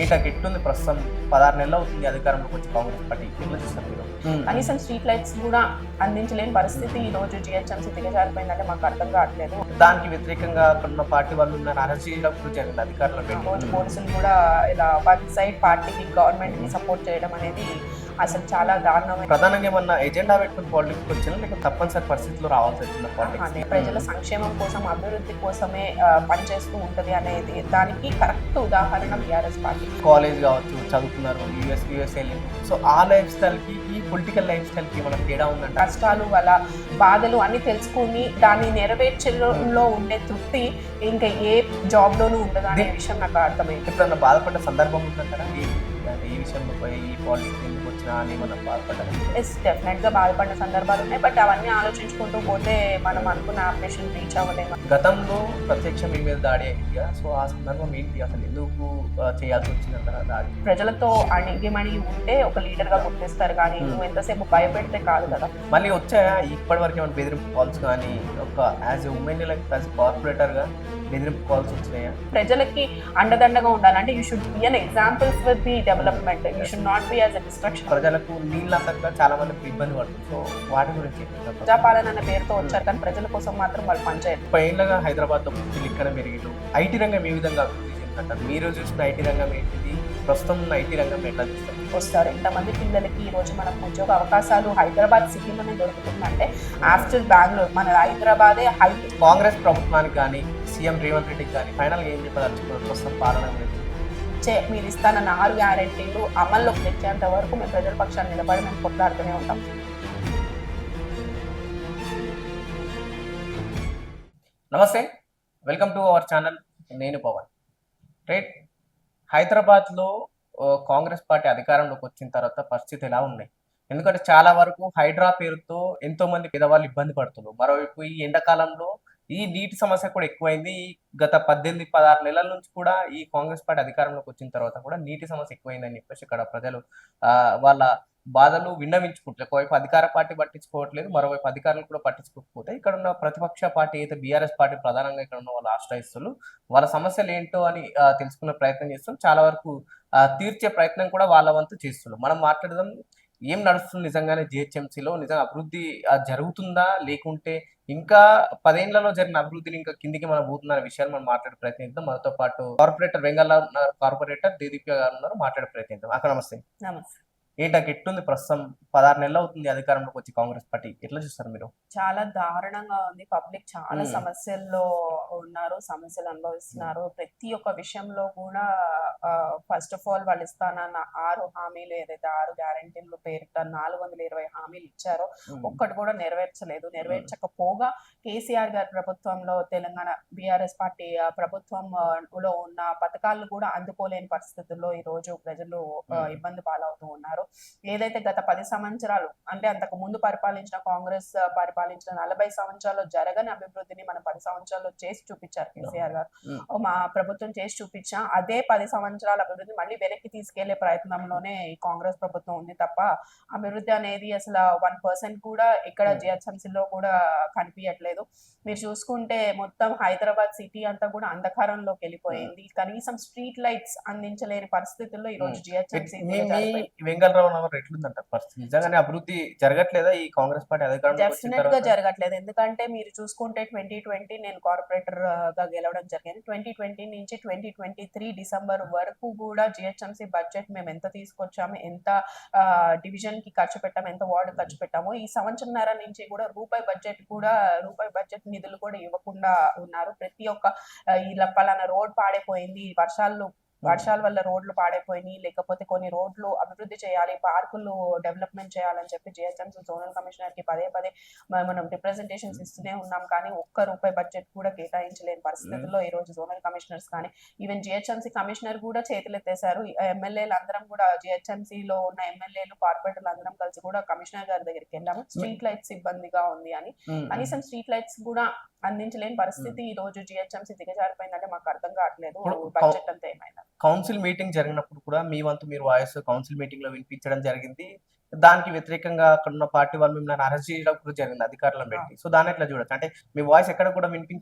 ఎట్టుంది ప్రస్తుతం 16 నెలలు అవుతుంది అధికారంలోకి వచ్చి కాంగ్రెస్ పార్టీ. ఎట్లా చూస్తారు మీరు? కనీసం స్ట్రీట్ లైట్స్ కూడా అందించలేని పరిస్థితి ఈ రోజు జిహెచ్ఎంసీ దిగజారిపోయిందంటే మాకు అర్థం కావట్లేదు. దానికి వ్యతిరేకంగా అక్కడున్న పార్టీ వాళ్ళు ఉన్నారు, అరెస్ట్ చేయడం కూడా జరిగింది అధికారంలో పెట్టి. రోజు పోలీసులు కూడా ఇలా వన్ సైడ్ పార్టీకి గవర్నమెంట్ కి సపోర్ట్ చేయడం అనేది అసలు చాలా దారుణమైన. ప్రధానంగా ఏమన్నా ఎజెండా పెట్టుకుని పాలిటిక్స్ వచ్చినా లేకపోతే తప్పనిసరి పరిస్థితుల్లో రావాల్సి వచ్చిన పాలిటిక్స్? ప్రజల సంక్షేమం కోసం అభివృద్ధి కోసమే పనిచేస్తూ ఉంటది అనేది దానికి కరెక్ట్ ఉదాహరణ బీఆర్ఎస్ పార్టీ. కాలేజ్ కావచ్చు, చదువుతున్నారు, యూఎస్ఏ సో ఆ లైఫ్ స్టైల్ కి ఈ పొలిటికల్ లైఫ్ స్టైల్ కి మనకు తేడా ఉందంట. కష్టాలు వాళ్ళ బాధలు అన్ని తెలుసుకుని దాన్ని నెరవేర్చడంలో ఉండే తృప్తి ఇంకా ఏ జాబ్ లోనూ ఉండదు అనే విషయం నాకు అర్థమైంది. ఎప్పుడన్నా బాధపడ్డ సందర్భం ఉందంటారా ఈ విషయంలో ఈ పాలిటిక్స్ ఎందుకు వచ్చినా అని మనం బాధపడ్డారు? ఎస్, డెఫినెట్ గా బాధపడిన సందర్భాలు ఉన్నాయి. బట్ అవన్నీ ఆలోచించుకుంటూ పోతే మనం అనుకున్న ఆపరేషన్ రీచ్ అవ్వలేము. గతంలో ప్రత్యక్షం మీ మీద దాడి అయింది కదా, సో ఆ సందర్భం ఏంటి, అసలు ఎందుకు చేయాల్సి వచ్చిందంటారా దాడి? ప్రజలతో అణిగిమణి ఉంటే ఒక లీడర్ గా గుర్తిస్తారు, కానీ నువ్వు ఎంతసేపు భయపెడితే కాదు కదా. మళ్ళీ వచ్చాయా ఇప్పటి వరకు ఏమైనా బెదిరింపు కాల్స్ కానీ, ఒక as a women as corporator గా బెదిరింపు కాల్స్ వచ్చినాయా? ప్రజలకి అండదండగా ఉండాలంటే you should be an example for the development, you should not be as a destruction. ప్రజలకు నీళ్ళు అందక చాలా మందికి ఇబ్బంది పడుతుంది, సో వాటి గురించి ప్రజాపాలన అనే పేరుతో వచ్చారు, కానీ ప్రజల కోసం మాత్రం వాళ్ళు పనిచేయాలి. 30 ఏళ్ళగా హైదరాబాద్ లో ఇక్కడ పెరిగిరు. ఐటీ రంగం ఏ విధంగా అభివృద్ధి చెందుతుంటారు? మీరు చూసిన ఐటీ రంగం ఏంటిది, ప్రస్తుతం ఉన్న ఐటీ రంగం ఎట్లా చూస్తారు? వస్తారు ఎంతమంది పిల్లలకి ఈ రోజు మనకు ఉద్యోగ అవకాశాలు హైదరాబాద్ సిటీలోనే దొరుకుతుందంటే ఆఫ్టర్ బెంగళూరు మన హైదరాబాదే హై. కాంగ్రెస్ ప్రభుత్వానికి కానీ సీఎం రేవంత్ రెడ్డికి కానీ ఫైనల్ గా ఏం చెప్పదలుచుకున్నారు ప్రస్తుతం పాలన గురించి? మీరు ఇస్తానన్న 6 గ్యారెంటీలు అమల్లోకి తెచ్చేంత వరకు మేము ప్రజల పక్షాన్ని నిలబడి మేము కొట్లాడుతూనే ఉంటాం. నమస్తే, వెల్కమ్ టు అవర్ ఛానల్. నేను పవన్. రైట్, హైదరాబాద్లో కాంగ్రెస్ పార్టీ అధికారంలోకి వచ్చిన తర్వాత పరిస్థితి ఎలా ఉన్నాయి? ఎందుకంటే చాలా వరకు హైడ్రా పేరుతో ఎంతో మంది పేదవాళ్ళు ఇబ్బంది పడుతున్నారు. మరోవైపు ఈ ఎండాకాలంలో ఈ నీటి సమస్య కూడా ఎక్కువైంది. గత 18-16 నెలల నుంచి కూడా ఈ కాంగ్రెస్ పార్టీ అధికారంలోకి వచ్చిన తర్వాత కూడా నీటి సమస్య ఎక్కువైందని చెప్పేసి ఇక్కడ ప్రజలు వాళ్ళ బాధలు విన్నవించుకుంటారు. ఒకవైపు అధికార పార్టీ పట్టించుకోవట్లేదు, మరోవైపు అధికారులు కూడా పట్టించుకోకపోతే ఇక్కడ ఉన్న ప్రతిపక్ష పార్టీ అయితే బీఆర్ఎస్ పార్టీ ప్రధానంగా ఇక్కడ ఉన్న వాళ్ళు ఆశ్రయిస్తున్నారు. వాళ్ళ సమస్యలు ఏంటో అని తెలుసుకునే ప్రయత్నం చేస్తున్నారు. చాలా వరకు తీర్చే ప్రయత్నం కూడా వాళ్ళ వంతు చేస్తున్నారు. మనం మాట్లాడదాం, ఏం నడుస్తుంది నిజంగానే జిహెచ్ఎంసీలో, నిజంగా అభివృద్ధి జరుగుతుందా, లేకుంటే ఇంకా 10 ఏళ్లలో జరిగిన అభివృద్ధిని ఇంకా కిందికి మనం పోతున్న విషయాలు మనం మాట్లాడే ప్రయత్నిద్దాం. మనతో పాటు కార్పొరేటర్ వెంగళ ఉన్నారు, కార్పొరేటర్ దీదీప్య గారు ఉన్నారు, మాట్లాడే ప్రయత్నిద్దాం. అక్కడ నమస్తే. నమస్తే. ఎట్టుంది ప్రస్తుతం 16 నెలలు అవుతుంది అధికారంలోకి వచ్చి కాంగ్రెస్ పార్టీ, ఎట్లా చూస్తారు మీరు? చాలా దారుణంగా ఉంది. పబ్లిక్ చాలా సమస్యల్లో ఉన్నారు, సమస్యలు అనుభవిస్తున్నారు. ప్రతి ఒక్క విషయంలో కూడా ఫస్ట్ ఆఫ్ ఆల్ వాళ్ళు ఇస్తానన్న 6 హామీలు, ఏదైతే 6 గ్యారెంటీల పేరిట 420 హామీలు ఇచ్చారో ఒక్కటి కూడా నెరవేర్చలేదు. నెరవేర్చకపోగా కేసీఆర్ గారి ప్రభుత్వంలో తెలంగాణ బీఆర్ఎస్ పార్టీ ప్రభుత్వంలో ఉన్న పథకాలను కూడా అందుకోలేని పరిస్థితుల్లో ఈ రోజు ప్రజలు ఇబ్బంది పాలవుతూ ఉన్నారు. ఏదైతే గత 10 సంవత్సరాలు అంటే అంతకు ముందు పరిపాలించిన కాంగ్రెస్ పరిపాలించిన 40 సంవత్సరాల్లో జరగని అభివృద్ధిని మన 10 సంవత్సరాల్లో చేసి చూపించారు కేసీఆర్ గారు. మా ప్రభుత్వం చేసి చూపించా అదే 10 సంవత్సరాల అభివృద్ధి మళ్ళీ వెనక్కి తీసుకెళ్లే ప్రయత్నంలోనే ఈ కాంగ్రెస్ ప్రభుత్వం ఉంది తప్ప అభివృద్ధి అనేది అసలు 1% కూడా ఇక్కడ జిహెచ్ఎంసీలో కూడా కనిపించట్లేదు. మీరు చూసుకుంటే మొత్తం హైదరాబాద్ సిటీ అంతా కూడా అంధకారంలోకి వెళ్ళిపోయింది. కనీసం స్ట్రీట్ లైట్స్ అందించలేని పరిస్థితుల్లో ఈ రోజు జిహెచ్ఎంసీ ఎట్లుందంట పరిస్థితి? నిజంగానే అభివృద్ధి జరగట్లేదా ఈ కాంగ్రెస్ పార్టీ అధికారంలో? డెఫినెట్ గా జరగట్లేదు. ఎందుకంటే మీరు చూసుకుంటే 2020 నేను కార్పొరేటర్ గా గెలవడం జరిగింది. 2020 నుంచి 2023 డిసెంబర్ వరకు కూడా జిహెచ్ఎంసీ బడ్జెట్ మేము ఎంత తీసుకొచ్చాము, ఎంత డివిజన్ కి ఖర్చు పెట్టాము, ఎంత వార్డు ఖర్చు పెట్టాము, ఈ సంవత్సరంన్నర నుంచి కూడా రూపాయి బడ్జెట్ నిధులు కూడా ఇవ్వకుండా ఉన్నారు. ప్రతి ఒక్క ఈ పలానా రోడ్ పాడైపోయింది, వర్షాల వల్ల రోడ్లు పాడైపోయినాయి, లేకపోతే కొన్ని రోడ్లు అభివృద్ధి చేయాలి, పార్కులు డెవలప్మెంట్ చేయాలని చెప్పి జిహెచ్ఎంసీ జోనల్ కమిషనర్ కి పదే మనం రిప్రజెంటేషన్స్ ఇస్తూనే ఉన్నాం. కానీ ఒక్క రూపాయి బడ్జెట్ కూడా కేటాయించలేని పరిస్థితుల్లో ఈ రోజు జోనల్ కమిషనర్స్ కానీ ఈవెన్ జిహెచ్ఎంసీ కమిషనర్ కూడా చేతులెత్తేశారు. ఎమ్మెల్యేలు అందరం కూడా జిహెచ్ఎంసీలో ఉన్న ఎమ్మెల్యేలు కార్పొరేటర్లు అందరం కలిసి కూడా కమిషనర్ గారి దగ్గరికి వెళ్ళాము. స్ట్రీట్ లైట్స్ ఇబ్బందిగా ఉంది అని, కనీసం స్ట్రీట్ లైట్స్ కూడా అందించలేని పరిస్థితి ఈ రోజు జిహెచ్ఎంసీ దిగజారిపోయిందంటే మాకు అర్థం కావట్లేదు. బడ్జెట్ అంతా ఏమైనా కౌన్సిల్ మీటింగ్ జరిగినప్పుడు కూడా మీ వంతు మీరు వాయిస్ కౌన్సిల్ మీటింగ్ లో వినిపించడం జరిగింది. దానికి వ్యతిరేకంగా అక్కడ ఉన్న పార్టీ వాళ్ళు మిమ్మల్ని అరెస్ట్ చేయడం కూడా జరిగింది అధికారులను పెట్టి. సో దాన్ని ఎట్లా చూడొచ్చు? అంటే మీ వాయిస్ ఎక్కడ కూడా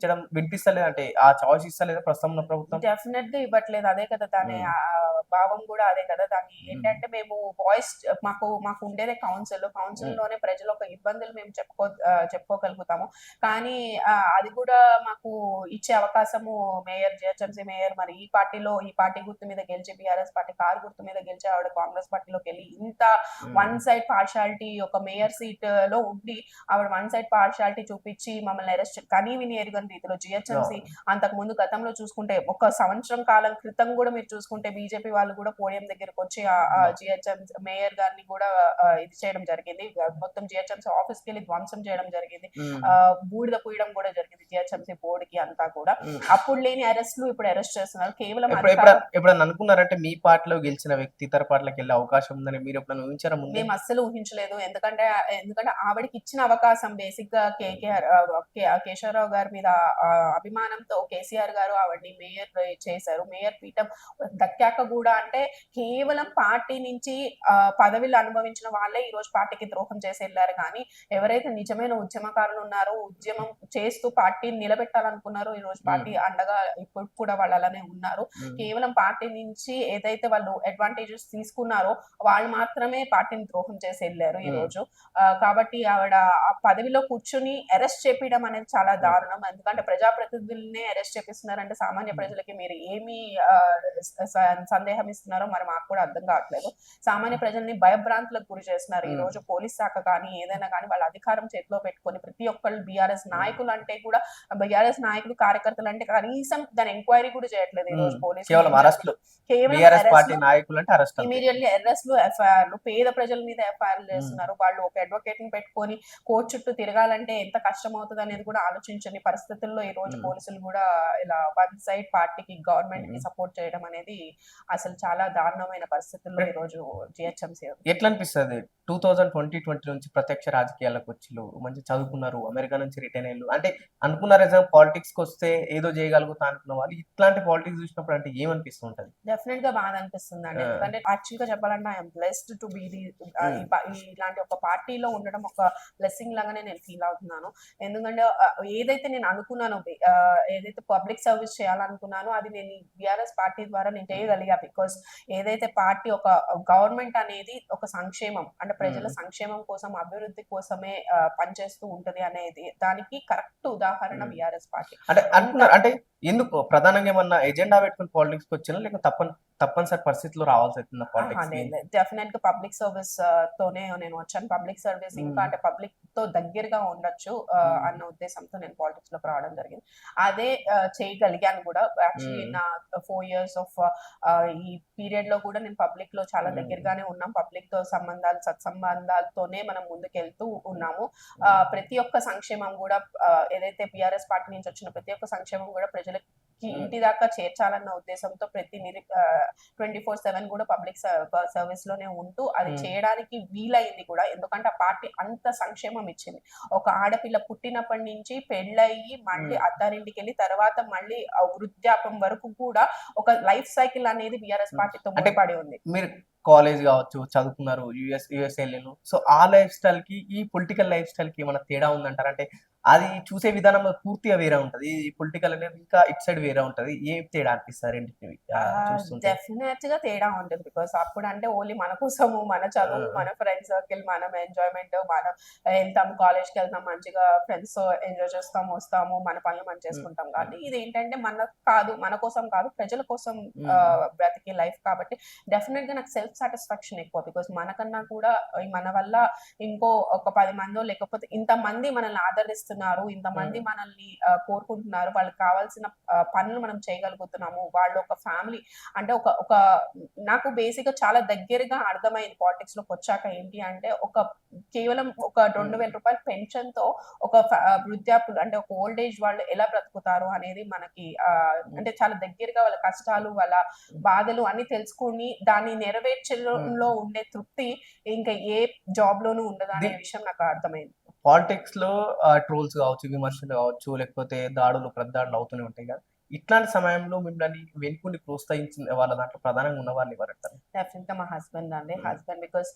వినిపిస్తలేదు అంటే ఆ చాయిస్ ఇస్తలేదా ప్రస్తుతం ఉన్న ప్రభుత్వం? డెఫినెట్ గా ఇవ్వట్లేదు. అదే కదా దాని హ్మ్. భావం కూడా అదే కదా. దాన్ని హ్మ్. ఏంటంటే మేము వాయిస్ మాకు ఉండేదే కౌన్సిల్. హ్మ్. కౌన్సిల్‌లోనే ప్రజల యొక్క ఇబ్బందులు మేము చెప్పుకోగలుగుతాము. కానీ అది కూడా మాకు ఇచ్చే అవకాశము జీహెచ్ఎంసీ మేయర్ మరి ఈ పార్టీ గుర్తు మీద గెలిచి బీఆర్ఎస్ పార్టీ కారు గుర్తు మీద గెలిచి ఆవిడ కాంగ్రెస్ పార్టీలోకెళ్ళి ఇంత వన్ హ్మ్. సైడ్ పార్షియాలిటీ ఒక మేయర్ సీట్‌లో ఉండి ఆవిడ వన్ సైడ్ పార్షియాలిటీ చూపించి మమ్మల్ని అరెస్ట్ కనీవినీ ఎరుగని రీతిలో జీహెచ్ఎంసీ అవును. అంతకుముందు గతంలో చూసుకుంటే ఒక సంవత్సరం కాలం క్రితం కూడా మీరు చూసుకుంటే బీజేపీ వాళ్ళు కూడా పోడియం దగ్గరికి వచ్చి అవును. జిహెచ్ఎం మేయర్ గారిని కూడా ఇది చేయడం జరిగింది. మొత్తం జిహెచ్ఎంసీ ఆఫీస్కి వెళ్ళి ధ్వంసం చేయడం జరిగింది. హ్మ్. బూడిద పూయడం కూడా జరిగింది జిహెచ్ఎంసీ బోర్డుకి అంతా కూడా. హ్మ్. అప్పుడు లేని అరెస్టులు ఇప్పుడు అరెస్ట్ చేస్తున్నారు. కేవలం ఎప్పుడన్నా అనుకున్నారంటే మీ పార్టీలో గెలిచిన వ్యక్తి ఇతర పార్టీలకెళ్ళే అవకాశం ఉందని మీరు ఎప్పుడైనా ఊహించారా ముందే? మేము అస్సలు ఊహించలేదు. ఎందుకంటే ఆవిడకి ఇచ్చిన అవకాశం బేసిక్‌గా కేశవరావు గారి మీద అభిమానంతో కేసీఆర్ గారు ఆవిడని మేయర్ చేశారు. మేయర్ పీఠం దక్కాక గూడా అంటే కేవలం పార్టీ నుంచి పదవిలు అనుభవించిన వాళ్ళే ఈరోజు పార్టీకి ద్రోహం చేసి ఎళ్లారు గానీ, ఎవరైతే నిజమైన ఉద్యమకారులు ఉన్నారో, ఉద్యమం చేస్తూ పార్టీని నిలబెట్టాలనుకున్నారో ఈరోజు హ్మ్. పార్టీ అండగా ఇప్పుడు కూడా వాళ్ళు అలానే ఉన్నారు. హ్మ్. కేవలం పార్టీ నుంచి ఏదైతే వాళ్ళు అడ్వాంటేజెస్ తీసుకున్నారో వాళ్ళు మాత్రమే పార్టీని ద్రోహం చేసి ఎళ్లారు హ్మ్. ఈరోజు. కాబట్టి ఆవిడ ఆ పదవిలో కూర్చొని అరెస్ట్ చేపియడం అనేది చాలా హ్మ్. దారుణం. ఎందుకంటే ప్రజాప్రతినిధులనే అరెస్ట్ చేపిస్తున్నారంటే సామాన్య హ్మ్. ప్రజలకి మీరు ఏమి సందేహం ఇస్తున్నారో మరి మాకు కూడా అర్థం కావట్లేదు. సామాన్య ప్రజల్ని భయభ్రాంతులకు గురి చేస్తున్నారు. ఈ హ్మ్. రోజు పోలీస్ శాఖ కానీ ఏదైనా కానీ వాళ్ళ అధికారం చేతిలో పెట్టుకొని ప్రతి ఒక్కళ్ళు బీఆర్ఎస్ నాయకులు అంటే కూడా బీఆర్ఎస్ నాయకులు కార్యకర్తలు అంటే కనీసం దాని ఎంక్వైరీ కూడా చేయట్లేదు ఈ హ్మ్. రోజు పోలీసులు. కేవలం ఏం అరెస్ట్‌లు. కేవలం బీఆర్ఎస్ పార్టీ అరెస్ట్‌లు నాయకులంటే అరెస్ట్ అంతే. ఇమ్మీడియట్‌లీ అరెస్ట్‌లు, ఎఫ్ఐఆర్‌లు పేద ప్రజల మీద ఎఫ్ఐఆర్‌లు హ్మ్. చేస్తున్నారు. వాళ్ళు ఒక అడ్వొకేట్‌ని పెట్టుకొని కోర్ట్ చుట్టూ తిరగాలంటే ఎంత కష్టమవుతదనేది కూడా ఆలోచించని పరిస్థితుల్లో ఈ రోజు హ్మ్. పోలీసులు గూడా ఇలా వన్ సైడ్ పార్టీకి, గవర్నమెంట్‌కి హ్మ్. సపోర్ట్ చేయడం అనేది అసలు చాలా దారుణమైన పరిస్థితుల్లో ఎట్ ఈరోజు జీహెచ్ఎంసీ ఉంది. ఎట్లా అనిపిస్తది? 2020 నుంచి ప్రత్యక్ష రాజకీయాల్లోకొచ్చిల్లు. మంచిగా చదువుకున్నారు. అమెరికా నుంచి రిటర్న్ అయ్యిల్లు. అంటే అనుకున్నారు నిజంగా పాలిటిక్స్‌కొస్తే ఏదో చేయగలుగుతా అనుకున్న వాళ్ళు ఇట్లాంటి పాలిటిక్స్ చూసినప్పుడు అంటే ఏమనిపిస్తూ ఉంటది? డెఫినెట్‌గా బాధ అనిపిస్తుందండి. ఆ! ఎందుకంటే యాక్చువల్‌గా చెప్పాలంటే I am blessed to be హ్మ్. ఇలాంటి ఒక పార్టీలో ఉండడం ఒక బ్లెస్సింగ్ లాగానే నేను ఫీల్ అవుతున్నాను. ఎందుకంటే ఏదైతే నేను అనుకున్నానో ఏదైతే పబ్లిక్ సర్వీస్ చేయాలనుకున్నానో అది నేను ఈ బీఆర్ఎస్ పార్టీ ద్వారా నేను హ్మ్. చేయగలిగా. బికాజ్ ఏదైతే పార్టీ ఒక గవర్నమెంట్ అనేది ఒక సంక్షేమం అంటే ప్రజల హ్మ్. సంక్షేమం కోసం, అభివృద్ధి కోసమే పనిచేస్తూ ఉంటది అనేది దానికి కరెక్ట్ ఉదాహరణ హ్మ్. BRS party. అంటే ఎంత అనుకున్నారు. అంటే ఎందుకు ప్రధానంగా ఏమన్నా ఎజెండా పెట్టుకొని పాలిటిక్స్‌కొచ్చిల్లా? లేకపోతే తప్పనిసరి పరిస్థితిలో రావాల్సొచ్చిందా పాలిటిక్స్‌కి? లేదు. డెఫినెట్‌గా పబ్లిక్ సర్విస్ తోనే నేను వచ్చాను. పబ్లిక్ సర్విస్ ఇంకా హ్మ్. అంటే పబ్లిక్‌తో దగ్గరగా ఉండొచ్చు హ్మ్. అన్న ఉద్దేశంతో నేను పాలిటిక్స్‌లోకి రావడం జరిగింది. అదే చేయగలిగాను కూడా. యాక్చువల్లీ హ్మ్. నా 4 ఇయర్స్ ఆఫ్ ఈ పీరియడ్‌లో కూడా నేను పబ్లిక్‌లో చాలా హ్మ్. దగ్గరగానే ఉన్నాం. పబ్లిక్‌తో సత్సంబంధాలతోనే మనం ముందుకెళ్తూ ఉన్నాము. హ్మ్. ప్రతి ఒక్క సంక్షేమం కూడా ఏదైతే బీఆర్ఎస్ పార్టీ నుంచి వచ్చిన ప్రతి ఒక్క సంక్షేమం కూడా ప్రజలకి హ్మ్. ఇంటి దాకా చేర్చాలన్న ఉద్దేశంతో 24/7 కూడా పబ్లిక్ సర్వీస్ లోనే ఉంటూ అది హ్మ్. చేయడానికి వీలైంది కూడా. ఎందుకంటే ఆ పార్టీ అంత సంక్షేమం ఇచ్చింది. ఒక ఆడపిల్ల పుట్టినప్పటి నుంచి పెళ్ళయ్యి మళ్ళీ హ్మ్. అత్తారింటికెళ్ళి తర్వాత మళ్ళీ వృద్ధాప్యం వరకు కూడా ఒక లైఫ్ సైకిల్ అనేది బీఆర్ఎస్ హ్మ్. పార్టీతో అంటే ముడిపడి ఉంది. మీరు కాలేజ్ గావచ్చు, చదువుకున్నారు. యూఎస్ ఎళ్ళిర్రు. సో, ఆ లైఫ్ స్టైల్‌కి, ఈ పొలిటికల్ లైఫ్ స్టైల్‌కి ఏమన్నా తేడా ఉందంటారా? అంటే అది చూసే విధానంలో పూర్తిగా వేరే ఉంటది. ఈ పొలిటికల్ అనేది ఇంకా ఇటు సైడ్ వేరే ఉంటది. ఏం తేడా అనిపిస్తది రెండిటిని చూస్తుంటే? డెఫినెట్‌గా తేడా ఉంటది. బికాజ్ అప్పుడంటే ఓన్లీ మన కోసము, మన చదువు, ఆ! మన ఫ్రెండ్ సర్కిల్, మనం ఎంజాయ్‌మెంట్, మనం ఎళ్తాం, కాలేజ్‌కెళ్తాం, మంచిగా ఫ్రెండ్స్‌తో ఎంజాయ్ చేస్తాం, వస్తాము, మన పనులు మనం హ్మ్. చేసుకుంటాం హ్మ్. కాబట్టి, ఇదేంటంటే కాదు, మన కోసం కాదు, ప్రజల కోసం హ్మ్. బ్రతికే లైఫ్ కాబట్టి డెఫినెట్‌గా నాకు సెల్ఫ్ సాటిస్ఫాక్షన్ ఎక్కువ. బికాజ్ మనకన్నా కూడా మన వల్ల ఇంకో ఒక 10 మందో లేకపోతే ఇంతమంది మనల్ని ఆదరిస్తున్నారు, ఇంతమంది హ్మ్. మనల్ని కోరుకుంటున్నారు, వాళ్ళకి కావాల్సిన పనులు మనం చేయగలుగుతున్నాము. వాళ్ళు ఒక ఫ్యామిలీ అంటే ఒక ఒక నాకు బేసిక్‌గా చాలా దగ్గరగా అర్థమైంది పాలిటిక్స్‌లోకొచ్చాక ఏంటి అంటే, కేవలం ఒక రూ. హ్మ్. 2000 పెన్షన్‌తో ఒక వృద్ధాప్యులు అంటే ఒక ఓల్డ్ ఏజ్ వాళ్ళు ఎలా బ్రతుకుతారు అనేది మనకి హ్మ్. అంటే చాలా దగ్గరగా వాళ్ళ కష్టాలు, వాళ్ళ బాధలు అన్నీ తెలుసుకొని దాన్ని హ్మ్. నెరవేర్చడంలో ఉండే తృప్తి ఇంకా ఏ జాబ్‌లోనూ ది ఉండదనే విషయం నాకు అర్థమైంది. పాలిటిక్స్‌లో ట్రోల్స్ గావచ్చు, విమర్శలు గావచ్చు, లేకపోతే దాడులు, ప్రతిదాడులు అవుతూనే ఉంటాయి గదా! ఇట్లాంటి సమయంలో మిమ్మల్ని వెనుకుండి ప్రోత్సహించిన వాళ్ళ దాంట్లో ప్రధానంగా ఉన్న వాళ్ళు ఎవరంటారు? డెఫినెట్ గా మా హస్బెండ్ అండి. హ్మ్. హస్బెండ్ బికాస్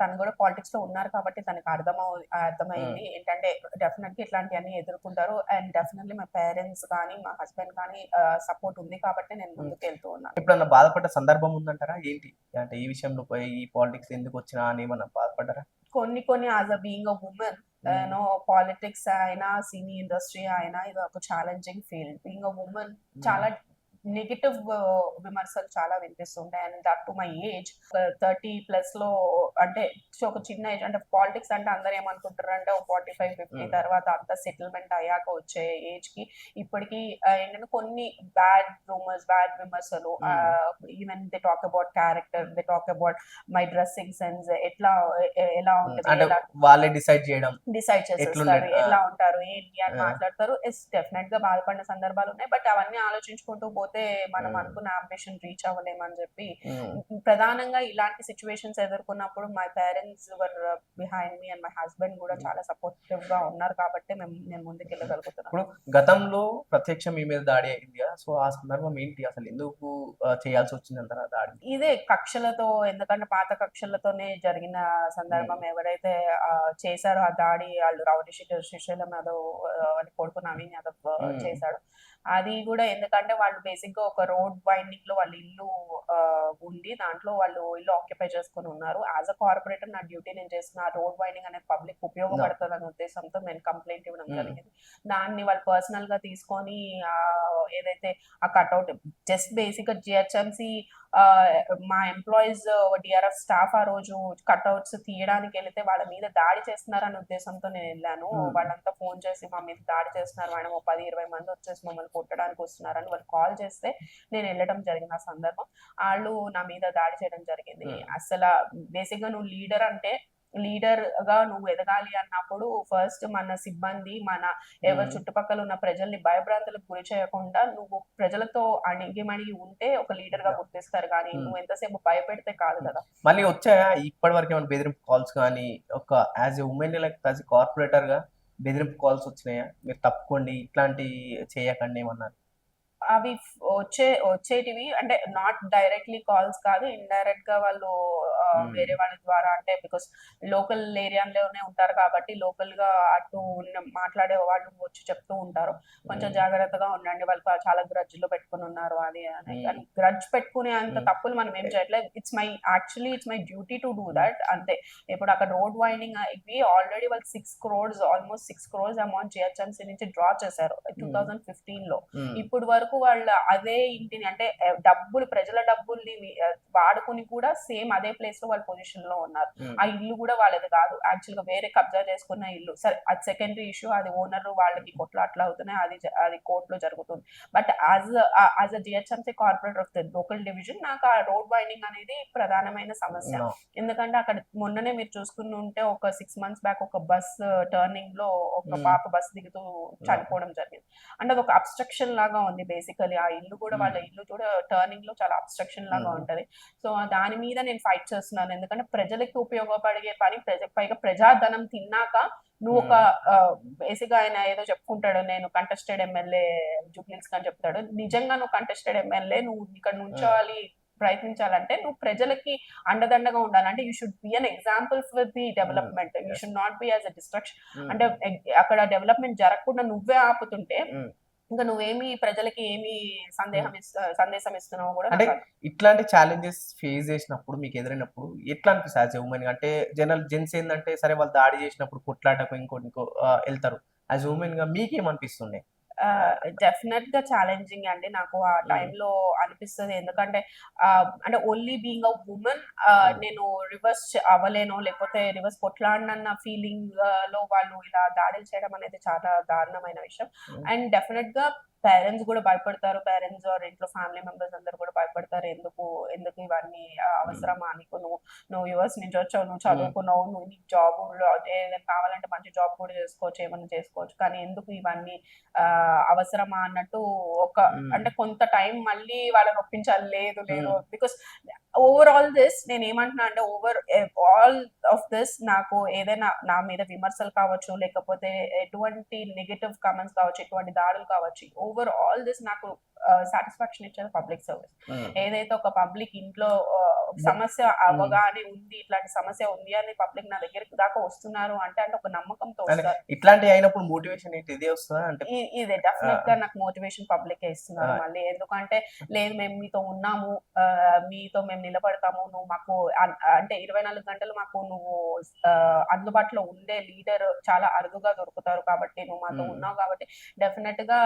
తను కూడా పాలిటిక్స్ లో ఉన్నారు కాబట్టి తనకి హ్మ్. అర్థమైంది ఏంటంటే డెఫినెట్ గా ఇట్లాంటివన్నీ ఎదుర్కొంటారు. అండ్ డెఫినెట్లీ మా పేరెంట్స్ కానీ మా హస్బెండ్ కానీ సపోర్ట్ ఉంది కాబట్టి నేను హ్మ్. ముందుకు వెళ్తూ ఉన్నాను. ఎప్పుడన్నా బాధపడ్డ సందర్భం ఉందంటారా? ఏంటి? అంటే ఈ విషయంలో పోయి ఈ పాలిటిక్స్ ఎందుకొచ్చినా అని ఏమన్నా బాధపడ్డారా? కొన్ని కొన్ని as a being a woman hmm. Politics అయినా సినీ ఇండస్ట్రీ అయినా ఇది ఒక challenging field. Being a woman hmm. చాలా నెగెటివ్ విమర్శలు చాలా వినిపిస్తుంటాయి. And that to my age 30 plus లో అంటే ఒక చిన్న ఏజ్ అంటే పాలిటిక్స్ అంటే అందరూ ఏమనుకుంటారు అంటే 45, 50 హ్మ్. తర్వాత అంత సెటిల్మెంట్ అయ్యాక వచ్చే ఏజ్ కి ఇప్పటికి ఏంటంటే కొన్ని బ్యాడ్ రూమర్స్, బ్యాడ్ విమర్శలు హ్మ్. Even they talk about character, they talk about my dressing sense ఎలా హ్మ్. ఉంటది, అంటే ఎలా వాళ్ళే డిసైడ్ చేయడం. డిసైడ్ చేసేస్తారు. ఎట్లుండేది? ఆ! ఎలా ఉంటారు, ఏంటి అని ఆ! మాట్లాడతారు. డెఫినెట్ గా బాధపడిన సందర్భాలున్నాయి. బట్ అవన్నీ ఆలోచించుకుంటూ పోతే మనం హ్మ్. అనుకున్న అంబిషన్ రీచ్ అవ్వలేమని చెప్పి హ్మ్. ప్రధానంగా ఇలాంటి సిట్యుయేషన్స్ ఎదుర్కొన్నప్పుడు my parents were behind me and my husband కూడా హ్మ్. చాలా సపోర్టివ్ గా ఉన్నారు కాబట్టి నేను ముందుకెళ్ళగలుగుతున్నాను. ఇప్పుడు గతంలో ప్రత్యక్షం మీ మీద దాడి అయింది గదా! సో, ఆ సందర్భం ఏంటి? అసలు ఎందుకు చేయాల్సొచ్చిందంటారు ఆ దాడి? ఇదే కక్షలతో ఎందుకంటే పాత కక్షలతోనే జరిగిన హ్మ్. సందర్భం ఎవరైతే చేశారో ఆ దాడి ఆళ్ళు రౌడీ షీటర్ శ్రీశైలం యాదవ్ వాళ్ళ కొడుకు నవీన్ యాదవ్ హ్మ్. చేశాడు. అది గూడా ఎందుకంటే వాళ్ళు బేసిక్‌గా ఒక రోడ్ వైండింగ్‌లో వాళ్ళ ఇల్లు ఉంది. దాంట్లో వాళ్ళు ఇల్లు ఆక్యుపై చేసుకొని ఉన్నారు. యాస్ ఎ కార్పొరేటర్ నా డ్యూటీ నేను చేస్తున్న. ఆ రోడ్ వైండింగ్ అనేది పబ్లిక్ ఆ! ఉపయోగపడతదనే ఉద్దేశంతో నేను కంప్లెయింట్ ఇవ్వడం హ్మ్. జరిగింది. దాన్ని వాళ్ళు పర్సనల్‌గా తీసుకొని ఏదైతే ఆ కటౌట్ జస్ట్ బేసిక్‌గా జీహెచ్ఎంసీ ఆహ్, మా ఎంప్లాయీస్ డీఆర్ఎఫ్ స్టాఫ్ ఆ రోజు కటౌట్స్ తీయడానికెళ్తే వాళ్ళ మీద దాడి చేస్తున్నారనే ఉద్దేశంతో నేనెళ్ళాను. హ్మ్. వాళ్ళంతా ఫోను చేసి మా మీద దాడి చేస్తున్నారు మేడం. ఓ 10, 20 మందొచ్చేసి మమ్మల్ని కొట్టడానికి వస్తున్నారని వాళ్ళు కాల్ చేస్తే నేనెళ్ళడం జరిగింది ఆ సందర్భం. ఆళ్ళు నా మీద దాడి చేయడం జరిగింది. హ్మ్. అసల బేసిక్‌గా నువ్వు లీడర్ అంటే లీడర్‌గా నువ్వు ఎదగాలి అన్నప్పుడు ఫస్ట్ మన సిబ్బంది, మన ఎవరి హ్మ్. చుట్టుపక్కల ఉన్న ప్రజల్ని భయభ్రాంతులకు గురి చేయకుండా నువ్వు ప్రజలతో అణిగిమణిగి ఉంటే ఒక లీడర్‌గా యాహ్! గుర్తిస్తారు గానీ, హ్మ్. నువ్వు ఎంతసేపు భయపెడితే కాదు హ్మ్. కదా! మళ్ళీ వచ్చాయా? ఇప్పటి వరకు ఏమైనా బెదిరింపు కాల్స్ గాని, ఒక యాస్ ఎ వుమెన్ లేకపోతే యాస్ ఎ కార్పొరేటర్‌గా బెదిరింపు కాల్స్ వచ్చినాయా? మీరు తప్పుకోండి, ఇట్లాంటియి చేయకండి ఏమన్నా? అవి వచ్చేటివి అంటే నాట్ డైరెక్ట్‌లీ కాల్స్ కాదు. ఇండైరెక్ట్‌గా వాళ్ళు హ్మ్. వేరే వాళ్ళ ద్వారా అంటే బికాస్ లోకల్ ఏరియాలోనే ఉంటారు కాబట్టి లోకల్‌గా అటు మాట్లాడే వాళ్ళు వచ్చి చెప్తూ ఉంటారు. కొంచెం హ్మ్. జాగ్రత్తగా ఉండండి. వాళ్ళు చాలా గ్రడ్జ్‌లో పెట్టుకొనున్నారు అది అని. హ్మ్. కానీ గ్రడ్జ్ పెట్టుకునే అంత హ్మ్. తప్పులు మనం ఏం చేయట్లేదు. It's my duty to do హ్మ్. థట్ అంతే. ఇప్పుడు అక్కడ రోడ్ వైండింగ్ ఇవి ఆల్రెడీ వాళ్ళు 6 crores almost 6 crores amount GHMC నుంచి డ్రా చేశారు హ్మ్. 2015లో. హ్మ్. ఇప్పుడు వరకు వాళ్ళ అదే ఇంటిని అంటే డబ్బులు ప్రజల డబ్బుల్ని వాడుకొని కూడా సేమ్ అదే ప్లేస్‌లో వాళ్ళు పొజిషన్‌లో ఉన్నారు. హ్మ్. ఆ ఇల్లు గూడా వాళ్ళది కాదు. యాక్చువల్‌గా వేరే కబ్జా చేసుకున్న ఇల్లు. సరే అది సెకండరీ ఇష్యూ. అది ఓనరు వాళ్ళకి కొట్లాట్లు అవుతున్నాయి. అది కోర్ట్‌లో జరుగుతుంది. But as a GHMC corporator of the local division నాకు ఆ రోడ్ వైండింగ్ అనేది ప్రధానమైన సమస్య. నో. ఎందుకంటే అక్కడ మొన్ననే మీరు చూసుకుని ఉంటే ఒక 6 మంత్స్ బ్యాక్ ఒక బస్ టర్నింగ్‌లో ఒక హ్మ్. పాప బస్ దిగుతూ నో. చనిపోవడం జరిగింది. అంటే అదొక అబ్‌స్ట్రక్షన్ లాగా ఉంది బేసికల్లీ. ఆ ఇల్లు కూడా హ్మ్. వాళ్ళ ఇల్లు కూడా టర్నింగ్‌లో చాలా అబ్‌స్ట్రక్షన్ లాగా హ్మ్. ఉంటది. సో, దాని మీద నేను ఫైట్ చేస్తున్నాను. ఎందుకంటే ప్రజలకి ఉపయోగపడే పని పైగా ప్రజాధనం తిన్నాక నువ్వొక హ్మ్. ఆహ్, బేసిక్‌గా ఆయన ఏదో చెప్పుకుంటాడు. నేను కంటెస్టెడ్ ఎమ్మెల్యే జూబ్లీహిల్స్‌కి అని చెప్తాడు. నిజంగా నువ్వు కంటెస్టెడ్ ఎమ్మెల్యే నువ్వు ఇక్కడ హ్మ్. నుంచోవాలి ప్రయత్నించాలంటే నువ్వు ప్రజలకి అండదండగా ఉండాలి. అంటే you should be an example for the hmm. Development. You yes. Should not be as a destruction. Hmm. అంటే అక్కడ డెవలప్‌మెంట్ జరగకుండా నువ్వే ఆపుతుంటే హ్మ్. ఇంక నువ్వేమి ప్రజలకి ఏమి హ్మ్. సందేశం ఇస్తున్నావో గూడా అంటే నాకు ఇట్లాంటి ఛాలెంజెస్ ఫేస్ చేసినప్పుడు మీకెదురైనప్పుడు ఎట్లా అనిపిస్తది యాస్ ఎ వుమెన్‌గా? అంటే జెంట్స్ ఏందంటే సరే వాళ్ళు దాడి చేసినప్పుడు కొట్లాటకు ఇంకో ఎళ్తారు. యాస్ ఎ వుమెన్‌గా మీకేమనిపిస్తుండే? ఆహ్, డెఫినెట్‌గా ఛాలెంజింగే అండి. నాకు ఆ హ్మ్. టైంలో అనిపిస్తది. ఎందుకంటే అంటే ఓన్లీ బీయింగ్ ఎ వుమన్ హ్మ్. నేను రివర్స్ అవ్వలేనో, లేకపోతే రివర్స్ కొట్లాడనన్న ఫీలింగ్ లో వాళ్ళు ఇలా దాడులు చేయడం అనేది చాలా దారుణమైన విషయం. హ్మ్. అండ్ డెఫినెట్‌గా పేరెంట్స్ గూడా భయపడతారు. పేరెంట్స్ ఆర్ ఇంట్లో ఫ్యామిలీ మెంబర్స్ అందరూ గూడా భయపడతారు. ఎందుకు ఇవన్నీ హ్మ్. అవసరమా నీకు? నువ్వు యూఎస్ నుంచి వచ్చావు. నువ్వు హ్మ్. చదువుకున్నావు. నీకు జాబ్ ఏదైనా కావాలంటే మంచి జాబ్ కూడా చేసుకోవచ్చు. ఏమన్నా చేసుకోవచ్చు. కానీ ఎందుకు ఇవన్నీ అవసరమా అన్నట్టు ఒక హ్మ్. అంటే కొంత టైం మళ్ళీ వాళ్ళని ఒప్పించాలి. లేదు హ్మ్. బికాస్ ఓవరాల్ దిస్ నేను ఏమంటున్నా అంటే ఆల్ ఆఫ్ దిస్ నాకు ఏదైనా నా మీద విమర్శలు కావచ్చు, లేకపోతే ఎటువంటి నెగటివ్ కామెంట్స్ కావచ్చు, ఎటువంటి దాడులు కావచ్చు, ఆల్ దిస్ నాకు సాటిస్ఫాక్షన్ ఇచ్చేది పబ్లిక్ సర్వీస్. ఏదైతే ఒక పబ్లిక్ ఇంట్లో సమస్య అవగానే ఉంది, ఇట్లాంటి సమస్య ఉంది అని పబ్లిక్ నా దగ్గరికి దాకా వస్తున్నారు అంటే ఒక నమ్మకంతో వస్తారు. ఇట్లాంటి అయినప్పుడు మోటివేషన్ ఏంటి ఇదే వస్తుందా అంటే? ఇదే డెఫినెట్ గా నాకు మోటివేషన్ పబ్లిక్ ఇస్తున్నారు మళ్ళీ. ఎందుకంటే లేదు మేము మీతో ఉన్నాము, మీతో మేము నిలబడతాము, నువ్వు మాకు అంటే 24 గంటలు మాకు నువ్వు అందుబాటులో ఉండే లీడర్ చాలా అరుదుగా దొరుకుతారు కాబట్టి నువ్వు మాతో ఉన్నావు కాబట్టి డెఫినెట్ గా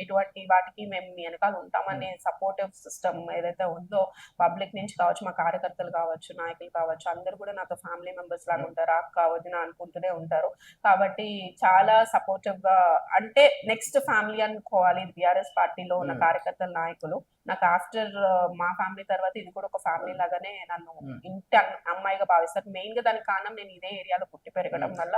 ఇటువంటి వాటికి మేము మీ వెనకాల ఉంటామని సపోర్టివ్ సిస్టమ్ ఏదైతే ఉందో పబ్లిక్ నుంచి కావచ్చు, మా కార్యకర్తలు కావచ్చు, నాయకులు కావచ్చు, అందరు కూడా నాతో ఫ్యామిలీ మెంబర్స్ లాగా ఉంటారు, అక్క వదిన అనుకుంటూనే ఉంటారు. కాబట్టి చాలా సపోర్టివ్ గా, అంటే నెక్స్ట్ ఫ్యామిలీ అనుకోవాలి బిఆర్ఎస్ పార్టీలో ఉన్న కార్యకర్తల నాయకులు. నాకు ఆఫ్టర్ మా ఫ్యామిలీ తర్వాత ఇది కూడా ఒక ఫ్యామిలీ లాగానే నన్ను ఇంటి అమ్మాయిగా భావిస్తారు. మెయిన్ గా దానికి కారణం నేను ఇదే ఏరియాలో పుట్టి పెరగడం వల్ల,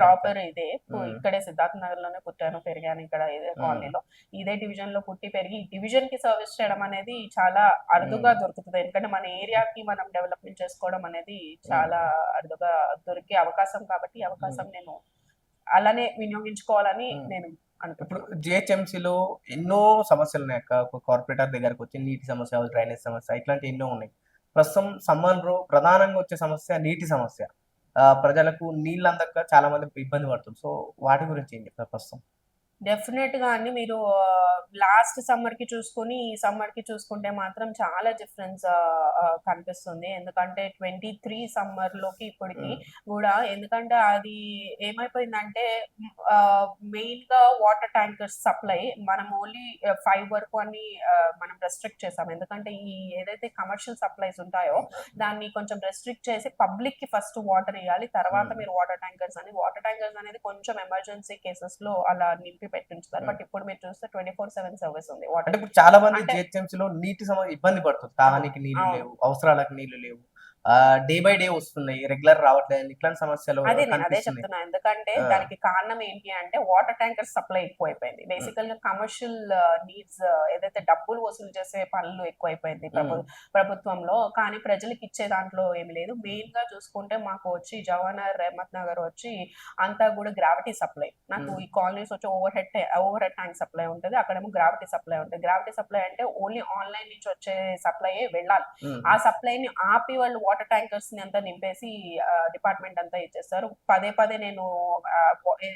ప్రాపర్ ఇక్కడే సిద్ధార్థ నగర్ లోనే పుట్టాను పెరిగాను, ఇక్కడ ఇదే కాలనీలో ఇదే డివిజన్ లో పుట్టి పెరిగి డివిజన్ కి సర్వీస్ చేయడం అనేది చాలా అరుదుగా దొరుకుతుంది. ఎందుకంటే మన ఏరియాకి మనం డెవలప్మెంట్ చేసుకోవడం అనేది చాలా అరుదుగా దొరికే అవకాశం కాబట్టి ఈ అవకాశం నేను అలానే వినియోగించుకోవాలని నేను ఇప్పుడు జిహెచ్ఎంసీలో ఎన్నో సమస్యలు ఉన్నాయి అక్క. ఒక కార్పొరేటర్ దగ్గరకు వచ్చి నీటి సమస్య, డ్రైనేజ్ సమస్య, ఇట్లాంటి ఎన్నో ఉన్నాయి. ప్రస్తుతం సమ్మర్లో ప్రధానంగా వచ్చే సమస్య నీటి సమస్య. ప్రజలకు నీళ్ళు అందక చాలా మంది ఇబ్బంది పడుతుంది. సో వాటి గురించి ఏం చెప్తారు ప్రస్తుతం? డెఫినెట్ గా అండి, మీరు లాస్ట్ సమ్మర్ కి చూసుకుని ఈ సమ్మర్ కి చూసుకుంటే మాత్రం చాలా డిఫరెన్స్ కనిపిస్తుంది. ఎందుకంటే 23 సమ్మర్ లోకి ఇప్పటికి కూడా, ఎందుకంటే అది ఏమైపోయిందంటే మెయిన్ గా వాటర్ ట్యాంకర్స్ సప్లై మనం ఓన్లీ 5 వరకు అని మనం రెస్ట్రిక్ట్ చేసాం. ఎందుకంటే ఈ ఏదైతే కమర్షియల్ సప్లైస్ ఉంటాయో దాన్ని కొంచెం రెస్ట్రిక్ట్ చేసి పబ్లిక్ కి ఫస్ట్ వాటర్ ఇవ్వాలి, తర్వాత మీరు వాటర్ ట్యాంకర్స్ అనేది కొంచెం ఎమర్జెన్సీ కేసెస్ లో అలా నింపి పెట్టించుతారు. బట్ ఇప్పుడు మీరు చూస్తే 24/7 సర్వీస్ ఉంది. అంటే ఇప్పుడు చాలా మంది జిహెచ్ఎంసీలో నీటి సమస్య ఇబ్బంది పడుతుంది. తాగడానికి నీళ్లు లేవు, అవసరాలకు నీళ్లు లేవు, డే బై డే వస్తున్నాయి, రెగ్యులర్ రావట్లేదు, ఇట్లాంటి సమస్యలు అదే చెప్తున్నా. ఎందుకంటే దానికి కారణం ఏంటి అంటే వాటర్ ట్యాంకర్ సప్లై ఎక్కువైపోయింది. బేసికల్ గా కమర్షియల్ నీడ్స్ ఏదైతే డబ్బులు వసూలు చేసే పనులు ఎక్కువైపోయింది ప్రభుత్వంలో, కానీ ప్రజలకు ఇచ్చే దాంట్లో ఏమి లేదు. మెయిన్ గా చూసుకుంటే మాకు వచ్చి జవహర్ రెహమత్ నగర్ వచ్చి అంతా కూడా గ్రావిటీ సప్లై. నాకు ఈ కాలనీస్ వచ్చి ఓవర్ హెడ్ ట్యాంక్ సప్లై ఉంటుంది, అక్కడేమో గ్రావిటీ సప్లై ఉంటుంది. గ్రావిటీ సప్లై అంటే ఓన్లీ ఆన్లైన్ నుంచి వచ్చే సప్లై వెళ్ళాలి. ఆ సప్లైని ఆపి వాళ్ళు వాటర్ ట్యాంకర్స్ ని అంతా నింపేసి డిపార్ట్మెంట్ అంతా ఇచ్చేస్తారు. పదే నేను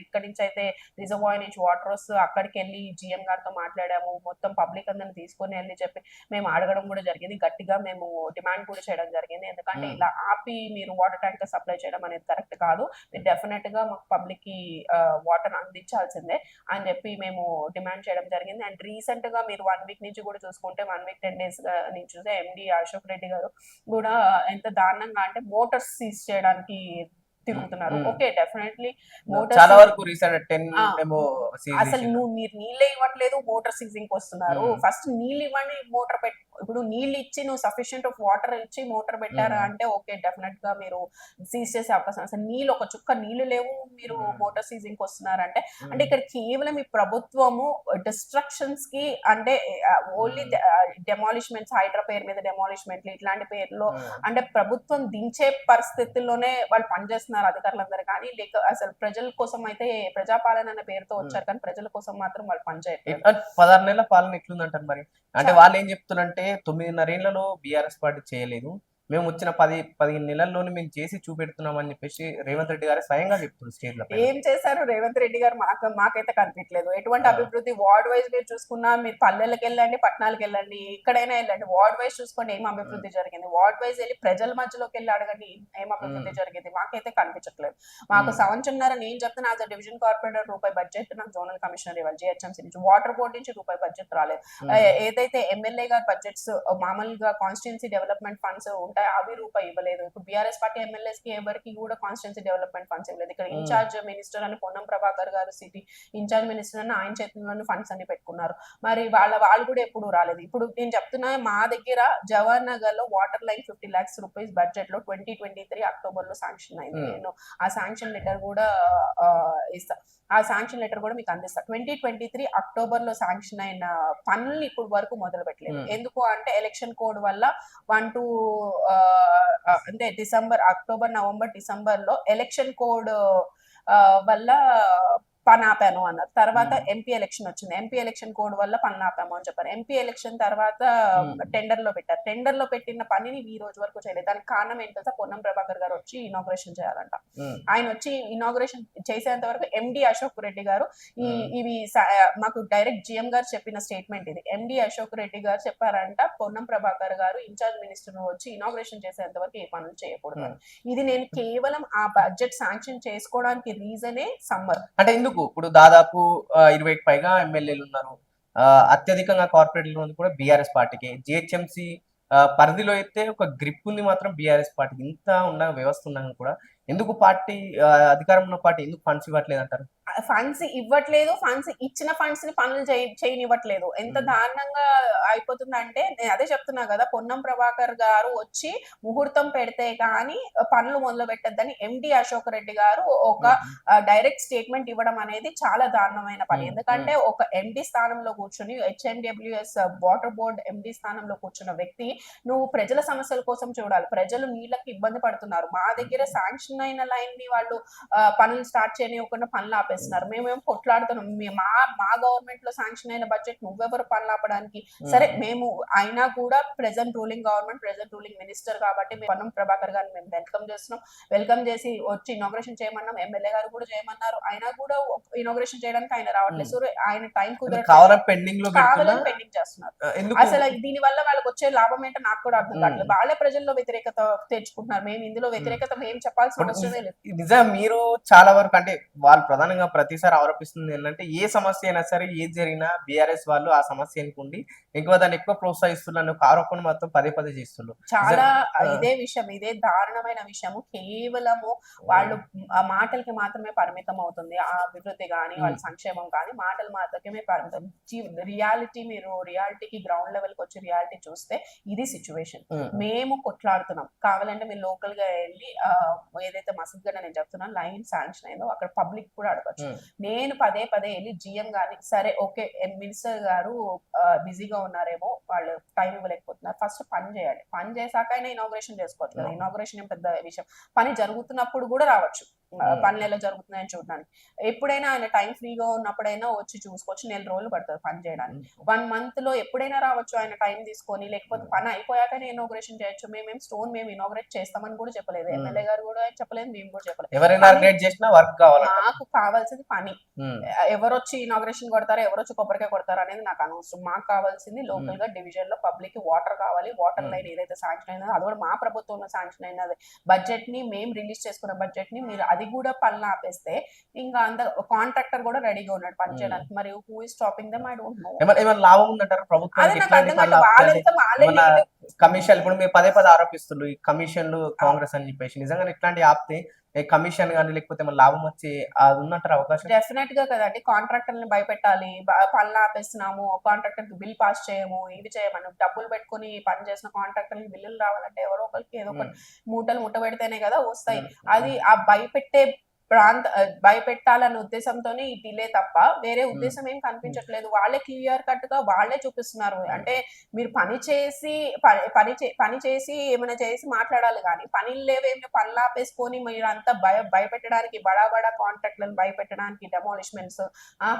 ఇక్కడి నుంచి అయితే రిజర్వాయర్ నుంచి వాటర్ వస్తూ అక్కడికి వెళ్ళి జిఎం గారితో మాట్లాడాము, మొత్తం పబ్లిక్ అందరిని తీసుకుని వెళ్ళి చెప్పి మేము అడగడం కూడా జరిగింది, గట్టిగా మేము డిమాండ్ కూడా చేయడం జరిగింది. ఎందుకంటే ఇలా ఆపి మీరు వాటర్ ట్యాంకర్ సప్లై చేయడం అనేది కరెక్ట్ కాదు, మీరు డెఫినెట్ గా మాకు పబ్లిక్ కి వాటర్ అందించాల్సిందే అని చెప్పి మేము డిమాండ్ చేయడం జరిగింది. అండ్ రీసెంట్ గా మీరు 1 వీక్ నుంచి కూడా చూసుకుంటే 1 వీక్ 10 days నుంచి చూస్తే ఎండి అశోక్ రెడ్డి గారు కూడా ఎంత దారుణంగా అంటే మోటార్స్ సీజ్ చేయడానికి తిరుగుతున్నారు. ఓకే, డెఫినెట్లీ చాలా వరకు అసలు మీరు నీళ్ళే ఇవ్వట్లేదు, మోటార్ సీజింగ్ వస్తున్నారు. ఫస్ట్ నీళ్ళు ఇవ్వండి, మోటార్ ఇప్పుడు నీళ్ళు ఇచ్చి నువ్వు సఫిషియెంట్ ఆఫ్ వాటర్ ఇచ్చి మోటార్ పెట్టారా అంటే ఓకే, డెఫినెట్ గా మీరు సీజ్ చేసే అవకాశం. అసలు నీళ్ళు ఒక చుక్క నీళ్లు లేవు, మీరు మోటార్ సీజింగ్ వస్తున్నారంటే అంటే ఇక్కడ కేవలం ఈ ప్రభుత్వము డిస్ట్రక్షన్స్ కి, అంటే ఓన్లీ డెమాలిష్మెంట్స్, హైడ్రా పేరు మీద డెమాలిష్మెంట్లు ఇట్లాంటి పేర్లో అంటే ప్రభుత్వం దించే పరిస్థితుల్లోనే వాళ్ళు పనిచేస్తున్నారు అధికారులందరూ. కానీ అసలు ప్రజల కోసం అయితే ప్రజాపాలన అనే పేరుతో వచ్చారు, కానీ ప్రజల కోసం మాత్రం వాళ్ళు పనిచేయట్లేదు. 16 నెలల పాలన ఎట్లుందంటారు మరి? అంటే వాళ్ళు ఏం చెప్తున్నారంటే 9.5 ఏళ్లలో బీఆర్ఎస్ పార్టీ చేయలేదు, మేము వచ్చిన 10-15 నెలల్లోనే మేము చేసి చూపెడుతున్నాం అని చెప్పేసి రేవంత్ రెడ్డి గారు స్వయంగా చెప్తున్నారు స్టేజ్ లో. ఏం చేశారు రేవంత్ రెడ్డి గారు? మాకైతే కనిపించలేదు ఎటువంటి అభివృద్ధి. వార్డ్ వైజ్ మీరు చూసుకున్నా, మీరు పల్లెలకు వెళ్ళండి, పట్టణాలకు వెళ్ళండి, ఎక్కడైనా వెళ్ళండి, వార్డ్ వైజ్ చూసుకోండి ఏం అభివృద్ధి జరిగింది. వార్డ్ వైజ్ వెళ్ళి ప్రజల మధ్యలోకి వెళ్ళి అడగండి ఏం అభివృద్ధి జరిగింది. మాకైతే కనిపించట్లేదు. మాకు సంవత్సరంన్నర నేను చెప్తున్నా, యాజ్ అ డివిజన్ కార్పొరేటర్ రూపాయి బడ్జెట్ నాకు జోనల్ కమిషనర్ ఇవ్వాలి, జిహెచ్ఎంసీ నుంచి వాటర్ బోర్డు నుంచి రూపాయి బడ్జెట్ రాలేదు. ఏదైతే ఎమ్మెల్యే గారి బడ్జెట్స్ మామూలుగా కాన్స్టిట్యున్సీ డెవలప్మెంట్ ఫండ్స్ ఉంటాయి ఉంటాయి, అవి రూపాయి ఇవ్వలేదు. ఇప్పుడు బీఆర్ఎస్ పార్టీ ఎమ్మెల్యేస్ కి ఎవరికి కూడా కాన్స్టిట్యున్సీ డెవలప్మెంట్ ఫండ్స్ ఇవ్వలేదు. ఇక్కడ ఇన్ఛార్జ్ మినిస్టర్ అని పొన్నం ప్రభాకర్ గారు సిటీ ఇన్ఛార్జ్ మినిస్టర్ అని ఆయన చేతుల్లోనే ఫండ్స్ అన్ని పెట్టుకున్నారు. మరి వాళ్ళు కూడా ఎప్పుడు రాలేదు. ఇప్పుడు నేను చెప్తున్నా, మా దగ్గర జవహర్ నగర్ లో water line 50 lakhs rupees budget లో 2023 అక్టోబర్ లో శాంక్షన్ అయింది. నేను ఆ శాంక్షన్ లెటర్ కూడా ఇస్తా, ఆ శాంక్షన్ లెటర్ కూడా మీకు అందిస్తా. 2023 అక్టోబర్ లో శాంక్షన్ అయిన పనులు ఇప్పుడు వరకు మొదలు పెట్టలేదు. ఎందుకు అంటే ఎలక్షన్ కోడ్ వల్ల 1 to అంటే డిసెంబర్, అక్టోబర్, నవంబర్, డిసెంబర్ లో ఎలక్షన్ కోడ్ వల్ల పని ఆపాను అన్నారు. తర్వాత ఎంపీ ఎలక్షన్ వచ్చింది, ఎంపీ ఎలక్షన్ కోడ్ వల్ల పనులు ఆపాము అని చెప్పారు. ఎంపీ ఎలక్షన్ తర్వాత టెండర్ లో పెట్టారు. టెండర్ లో పెట్టిన పనిని ఈ రోజు వరకు చేయలేదు. దానికి కారణం ఏంటంటే పొన్నం ప్రభాకర్ గారు వచ్చి ఇనాగ్రేషన్ చేయాలంట. ఆయన వచ్చి ఇనాగ్రేషన్ చేసేంత వరకు ఎండి అశోక్ రెడ్డి గారు ఇవి మాకు డైరెక్ట్ జిఎం గారు చెప్పిన స్టేట్మెంట్ ఇది. ఎండి అశోక్ రెడ్డి గారు చెప్పారంట, పొన్నం ప్రభాకర్ గారు ఇన్ఛార్జ్ మినిస్టర్ వచ్చి ఇనాగ్రేషన్ చేసేంత వరకు ఏ పనులు చేయకూడదు. ఇది నేను కేవలం ఆ బడ్జెట్ శాంక్షన్ చేసుకోవడానికి రీజనే సమ్మర్. అంటే ఎందుకు ఇప్పుడు దాదాపు 20కి పైగా ఎమ్మెల్యేలు ఉన్నారు, అత్యధికంగా కార్పొరేట్ ఉంది కూడా బీఆర్ఎస్ పార్టీకి. జిహెచ్ఎంసీ పరిధిలో అయితే ఒక గ్రిప్ ఉంది మాత్రం బీఆర్ఎస్ పార్టీకి. ఇంత ఉన్న వ్యవస్థ ఉన్నాక కూడా ఎందుకు పార్టీ అధికారంలో ఉన్న పార్టీ ఎందుకు ఫండ్స్ ఇవ్వట్లేదు అంటారు? ఫండ్స్ ఇవ్వట్లేదు, ఫండ్స్ ఇచ్చిన ఫండ్స్ ని పనులు చేయనివ్వట్లేదు. ఎంత దారుణంగా అయిపోతుందంటే, నేను అదే చెప్తున్నా కదా, పొన్నం ప్రభాకర్ గారు వచ్చి ముహూర్తం పెడితే కానీ పనులు మొదలు పెట్టద్దని ఎండి అశోక్ రెడ్డి గారు ఒక డైరెక్ట్ స్టేట్మెంట్ ఇవ్వడం అనేది చాలా దారుణమైన పని. ఎందుకంటే ఒక ఎండి స్థానంలో కూర్చొని, హెచ్ఎండబ్ల్యూఎస్ వాటర్ బోర్డ్ ఎండి స్థానంలో కూర్చున్న వ్యక్తి, నువ్వు ప్రజల సమస్యల కోసం చూడాలి. ప్రజలు నీళ్ళకి ఇబ్బంది పడుతున్నారు, మా దగ్గర శాంక్షన్ అయిన లైన్ ని వాళ్ళు పనులు స్టార్ట్ చేయనివ్వకుండా పనులు ఆపేస్తున్నారు. మేమేం కొట్లాడుతున్నాం, మా గవర్నమెంట్ లో శాంక్షన్ అయిన బడ్జెట్ నువ్వెవరు పనులు ఆపడానికి? సరే, మేము అయినా కూడా present ruling government, present ruling minister కాబట్టి పొన్నం ప్రభాకర్ గారిని మేము వెల్కమ్ చేస్తున్నాం. వెల్కమ్ చేసి వచ్చి ఇనాగ్రేషన్ చేయమన్నాం, ఎమ్మెల్యే గారు కూడా చేయమన్నారు. అయినా కూడా ఇనాగ్రేషన్ చేయడానికి ఆయన రావట్లేదు. సో ఆయన టైం కుదరట్లేదు, పెండింగ్ చేస్తున్నారు. అసలు దీని వల్ల వాళ్ళకి వచ్చే లాభం ఏంటో నాకు కూడా అర్థం కావట్లేదు. వాళ్ళే ప్రజల్లో వ్యతిరేకత తెచ్చుకుంటున్నారు. మేము ఇందులో వ్యతిరేకత మేము చెప్పాల్సిన అవసరమే లేదు. నిజం, మీరు చాలా వరకు అంటే వాళ్ళు ప్రధానంగా ప్రతిసారి ఆరోపిస్తుంది ఏంటంటే, ఏ సమస్య అయినా సరే ఏది జరిగినా బీఆర్ఎస్ వాళ్ళు ఆ సమస్య ఎన్నుకుండి దాన్ని ఎక్కువ ప్రోత్సహిస్తున్నారు ఒక ఆరోపణ మాత్రం పదే పదే చేస్తున్నారు. చాలా ఇదే విషయం, ఇదే దారుణమైన విషయము. కేవలము వాళ్ళు ఆ మాటలకి మాత్రమే పరిమితం అవుతుంది. ఆ అభివృద్ధి కానీ వాళ్ళ సంక్షేమం కానీ మాటలు మాత్రమే పరిమితం. రియాలిటీ, మీరు రియాలిటీకి గ్రౌండ్ లెవెల్ కి వచ్చి రియాలిటీ చూస్తే ఇది సిచ్యువేషన్. మేము కొట్లాడుతున్నాం. కావాలంటే మీరు లోకల్ గా వెళ్ళి ఏదైతే మసద్ గడ్డ నేను చెప్తున్నాను లైన్ శాంక్షన్ అయిందో అక్కడ పబ్లిక్ కూడా అడగచ్చు. నేను పదే పదే వెళ్ళి జిఎం గాని, సరే ఓకే మినిస్టర్ గారు బిజీగా ఉన్నారేమో, వాళ్ళు టైం ఇవ్వలేకపోతున్నారు, ఫస్ట్ పని చేయాలి, పని చేశాక అయినా ఇనాగ్రేషన్ చేసుకోవచ్చు కదా. ఇనాగ్రేషన్ ఏం పెద్ద విషయం, పని జరుగుతున్నప్పుడు కూడా రావచ్చు, పనులు ఎలా జరుగుతున్నాయని చూడడానికి. ఎప్పుడైనా ఆయన టైం ఫ్రీగా ఉన్నప్పుడైనా వచ్చి చూసుకోవచ్చు. 4 రోజులు పడుతుంది పని చేయడానికి. 1 month లో ఎప్పుడైనా రావచ్చు ఆయన టైం తీసుకొని, లేకపోతే పని అయిపోయాకనే ఇనాగ్రేషన్ చేయొచ్చు. మేము ఇనాగ్రేట్ చేస్తామని కూడా చెప్పలేదు, ఎమ్మెల్యే గారు కూడా చెప్పలేదు, మేము కూడా చెప్పలేదు. నాకు కావాల్సింది పని. ఎవరు వచ్చి ఇనాగ్రేషన్ కొడతారో, ఎవరు వచ్చి కొబ్బరికాయ కొడతారో అనేది నాకు అనవసరం. మాకు కావాల్సింది లోకల్ గా డివిజన్ లో పబ్లిక్ వాటర్ కావాలి. వాటర్ లైన్ ఏదైతే శాంక్షన్ అయినదో అది కూడా మా ప్రభుత్వంలో శాంక్షన్ అయినది. బడ్జెట్ ని మేము రిలీజ్ చేసుకున్న బడ్జెట్ ని మీరు అది కూడా పనులు ఆపేస్తే ఇంకా అంత కాంట్రాక్టర్ కూడా రెడీగా ఉన్నాడు పని చేయడానికి. మరి who is stopping them? I don't know. లాభం ఉందంటారు ప్రభుత్వం కమిషన్? ఇప్పుడు మీరు పదే పదే ఆరోపిస్తున్నారు ఈ కమిషన్లు కాంగ్రెస్ అని చెప్పేసి. నిజంగా ఇట్లాంటి ఆపితే కమిషన్ కానీ లేకపోతే లాభం వచ్చి అది ఉన్నట్టు అవకాశం? డెఫినెట్ గా కదండి. కాంట్రాక్టర్ని భయపెట్టాలి, పనులు ఆపేస్తున్నాము, కాంట్రాక్టర్ కి బిల్ పాస్ చేయము, ఇవి చేయమని డబ్బులు పెట్టుకుని పని చేసిన కాంట్రాక్టర్ బిల్లులు రావాలంటే ఎవరో ఒకరికి ఏదో ఒక మూటలు ముట్ట పెడితేనే కదా వస్తాయి. అది ఆ భయపెట్టాలన్న ఉద్దేశంతోనే ఈ డిలే తప్ప వేరే ఉద్దేశం ఏం కనిపించట్లేదు. వాళ్ళే క్లియర్ కట్ గా వాళ్ళే చూపిస్తున్నారు. అంటే మీరు పని చేసి ఏమైనా చేసి మాట్లాడాలి కానీ పనులు లేవేమి పనులు ఆపేసుకొని మీరు అంతా భయపెట్టడానికి, బడా కాంట్రాక్ట్లను భయపెట్టడానికి డెమాలిష్మెంట్స్,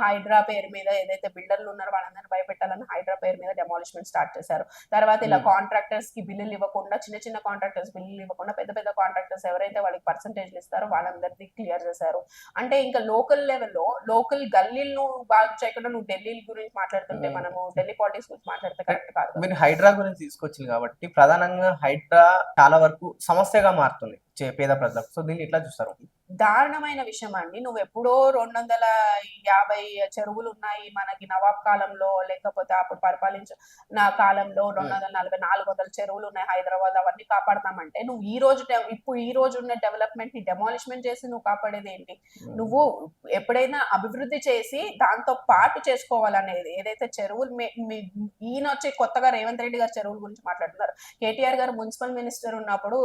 హైడ్రా పేరు మీద ఏదైతే బిల్డర్లు ఉన్నారో వాళ్ళందరినీ భయపెట్టాలని హైడ్రా పేరు మీద డెమాలిష్మెంట్ స్టార్ట్ చేశారు. తర్వాత ఇలా కాంట్రాక్టర్స్ కి బిల్లులు ఇవ్వకుండా, చిన్న కాంట్రాక్టర్స్ బిల్లులు ఇవ్వకుండా పెద్ద కాంట్రాక్టర్స్ ఎవరైతే వాళ్ళకి పర్సంటేజ్లు ఇస్తారో వాళ్ళందరికీ క్లియర్ చేశారు. అంటే ఇంకా లోకల్ లెవెల్లో లోకల్ గల్లీలను బాగా చేయకుండా నువ్వు ఢిల్లీ గురించి మాట్లాడుతుంటే, మనము ఢిల్లీ పాలిటిక్స్ గురించి మాట్లాడితే కరెక్ట్ కాదు. మీరు హైడ్రా గురించి తీసుకొచ్చింది కాబట్టి ప్రధానంగా హైడ్రా చాలా వరకు సమస్యగా మారుతుంది పేద ప్రజలకు. సో దీన్ని ఎట్లా చూస్తారు? దారుణమైన విషయం అండి. నువ్వు ఎప్పుడో 250 చెరువులు ఉన్నాయి మనకి నవాబ్ కాలంలో, లేకపోతే అప్పుడు పరిపాలించిన కాలంలో 240, 400 చెరువులు ఉన్నాయి హైదరాబాద్, అవన్నీ కాపాడతామంటే నువ్వు ఈ రోజు ఉన్న డెవలప్మెంట్ ని డెమాలిష్మెంట్ చేసి నువ్వు కాపాడేది ఏంటి? నువ్వు ఎప్పుడైనా అభివృద్ధి చేసి దాంతో పాటు చేసుకోవాలనేది ఏదైతే చెరువులు ఈయన వచ్చి కొత్తగా రేవంత్ రెడ్డి గారు చెరువుల గురించి మాట్లాడుతున్నారు. కేటీఆర్ గారు మున్సిపల్ మినిస్టర్ ఉన్నప్పుడు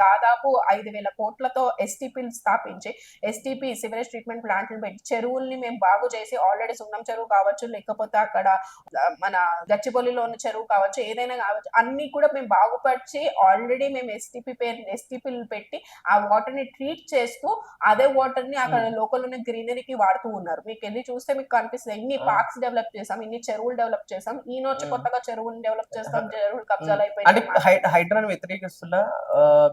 దాదాపు 5,000 కోట్లతో ఎస్టీపీలు స్థాపించి ఎస్టీపీ సివరేజ్ ట్రీట్మెంట్ ప్లాంట్లు పెట్టి చెరువుల్ని మేము బాగు చేసి, ఆల్రెడీ సున్నం చెరువు కావచ్చు, లేకపోతే అక్కడ మన గచ్చిబౌలిలో ఉన్న చెరువు కావచ్చు, ఏదైనా కావచ్చు, అన్ని కూడా మేము బాగుపరిచి ఆల్రెడీ మేము ఎస్టీపీలు పెట్టి ఆ వాటర్ ని ట్రీట్ చేస్తూ అదే వాటర్ ని అక్కడ లోకల్ ఉన్న గ్రీనరీకి వాడుతూ ఉన్నారు. మీకు వెళ్ళి చూస్తే మీకు కనిపిస్తుంది ఇన్ని పార్క్స్ డెవలప్ చేసాం, ఇన్ని చెరువులు డెవలప్ చేసాం. ఈయన వచ్చి కొత్తగా చెరువులు డెవలప్ చేస్తాం, చెరువులు కబ్జాలు అయిపోయి హైడ్రాను వ్యతిరేకిస్తున్న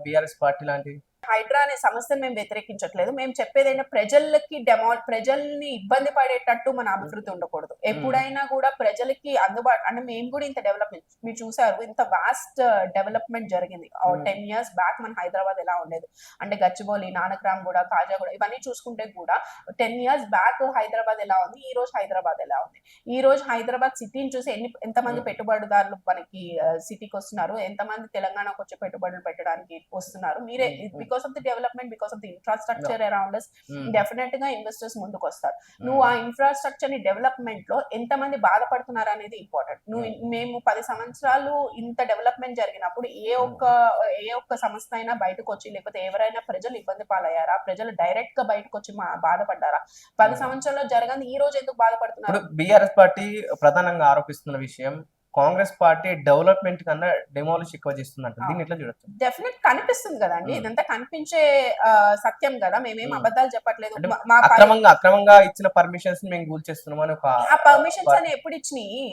బిఆర్ఎస్ పార్టీ లాంటి హైడ్రా అనే సమస్యను మేము వ్యతిరేకించట్లేదు. మేము చెప్పేది ఏంటంటే ప్రజల్ని ఇబ్బంది పడేటట్టు మన అభివృద్ధి ఉండకూడదు. ఎప్పుడైనా కూడా ప్రజలకి అందుబాటు అంటే మేము కూడా ఇంత డెవలప్మెంట్ మీరు చూసారు, ఇంత వాస్ట్ డెవలప్మెంట్ జరిగింది 10 years బ్యాక్. మన హైదరాబాద్ ఎలా ఉండేది అంటే గచ్చిబౌలి, నానక్రామ్ కూడా, కాజాగూడ ఇవన్నీ చూసుకుంటే కూడా 10 years బ్యాక్ హైదరాబాద్ ఎలా ఉంది, ఈ రోజు హైదరాబాద్ ఎలా ఉంది. ఈ రోజు హైదరాబాద్ సిటీని చూసి ఎంతమంది పెట్టుబడిదారులు మనకి సిటీకి వస్తున్నారు, ఎంతమంది తెలంగాణకు వచ్చి పెట్టుబడులు పెట్టడానికి వస్తున్నారు. మీరే because of the development, because of the infrastructure around us, definite గా ఇన్వెస్టర్స్ ముందుకు వస్తారు. నువ్వు ఆ ఇన్ఫ్రాస్ట్రక్చర్ ని డెవలప్మెంట్ లో ఎంతమంది బాధపడుతున్నారు అనేది ఇంపార్టెంట్. మేము 10 సంవత్సరాలు ఇంత డెవలప్మెంట్ జరిగినప్పుడు ఏ ఒక్క సంస్థ అయినా బయటకు వచ్చి, లేకపోతే ఎవరైనా ప్రజలు ఇబ్బంది పాలయ్యారా, ప్రజలు డైరెక్ట్ గా బయటకు వచ్చి బాధపడ్డారా? 10 సంవత్సరాల్లో జరగని ఈ రోజు ఎందుకు బాధపడుతున్నారు? బీఆర్ఎస్ పార్టీ ప్రధానంగా ఆరోపిస్తున్న విషయం కాంగ్రెస్ పార్టీ డెవలప్మెంట్ కన్నా డెమాలిష్ ఎక్కువ చేస్తుందంట. దీన్ని ఎట్లా చూడొచ్చు? డెఫినెట్ కనిపిస్తుంది కదండి, ఇదంతా కనిపించే సత్యం కదా. మేమేం అబద్ధాలు చెప్పట్లేదు. అక్రమంగా ఇచ్చిన పర్మిషన్స్ మేము కూల్చేస్తున్నాం అని ఆ పర్మిషన్స్ అని ఎప్పుడు ఇచ్చినాయి?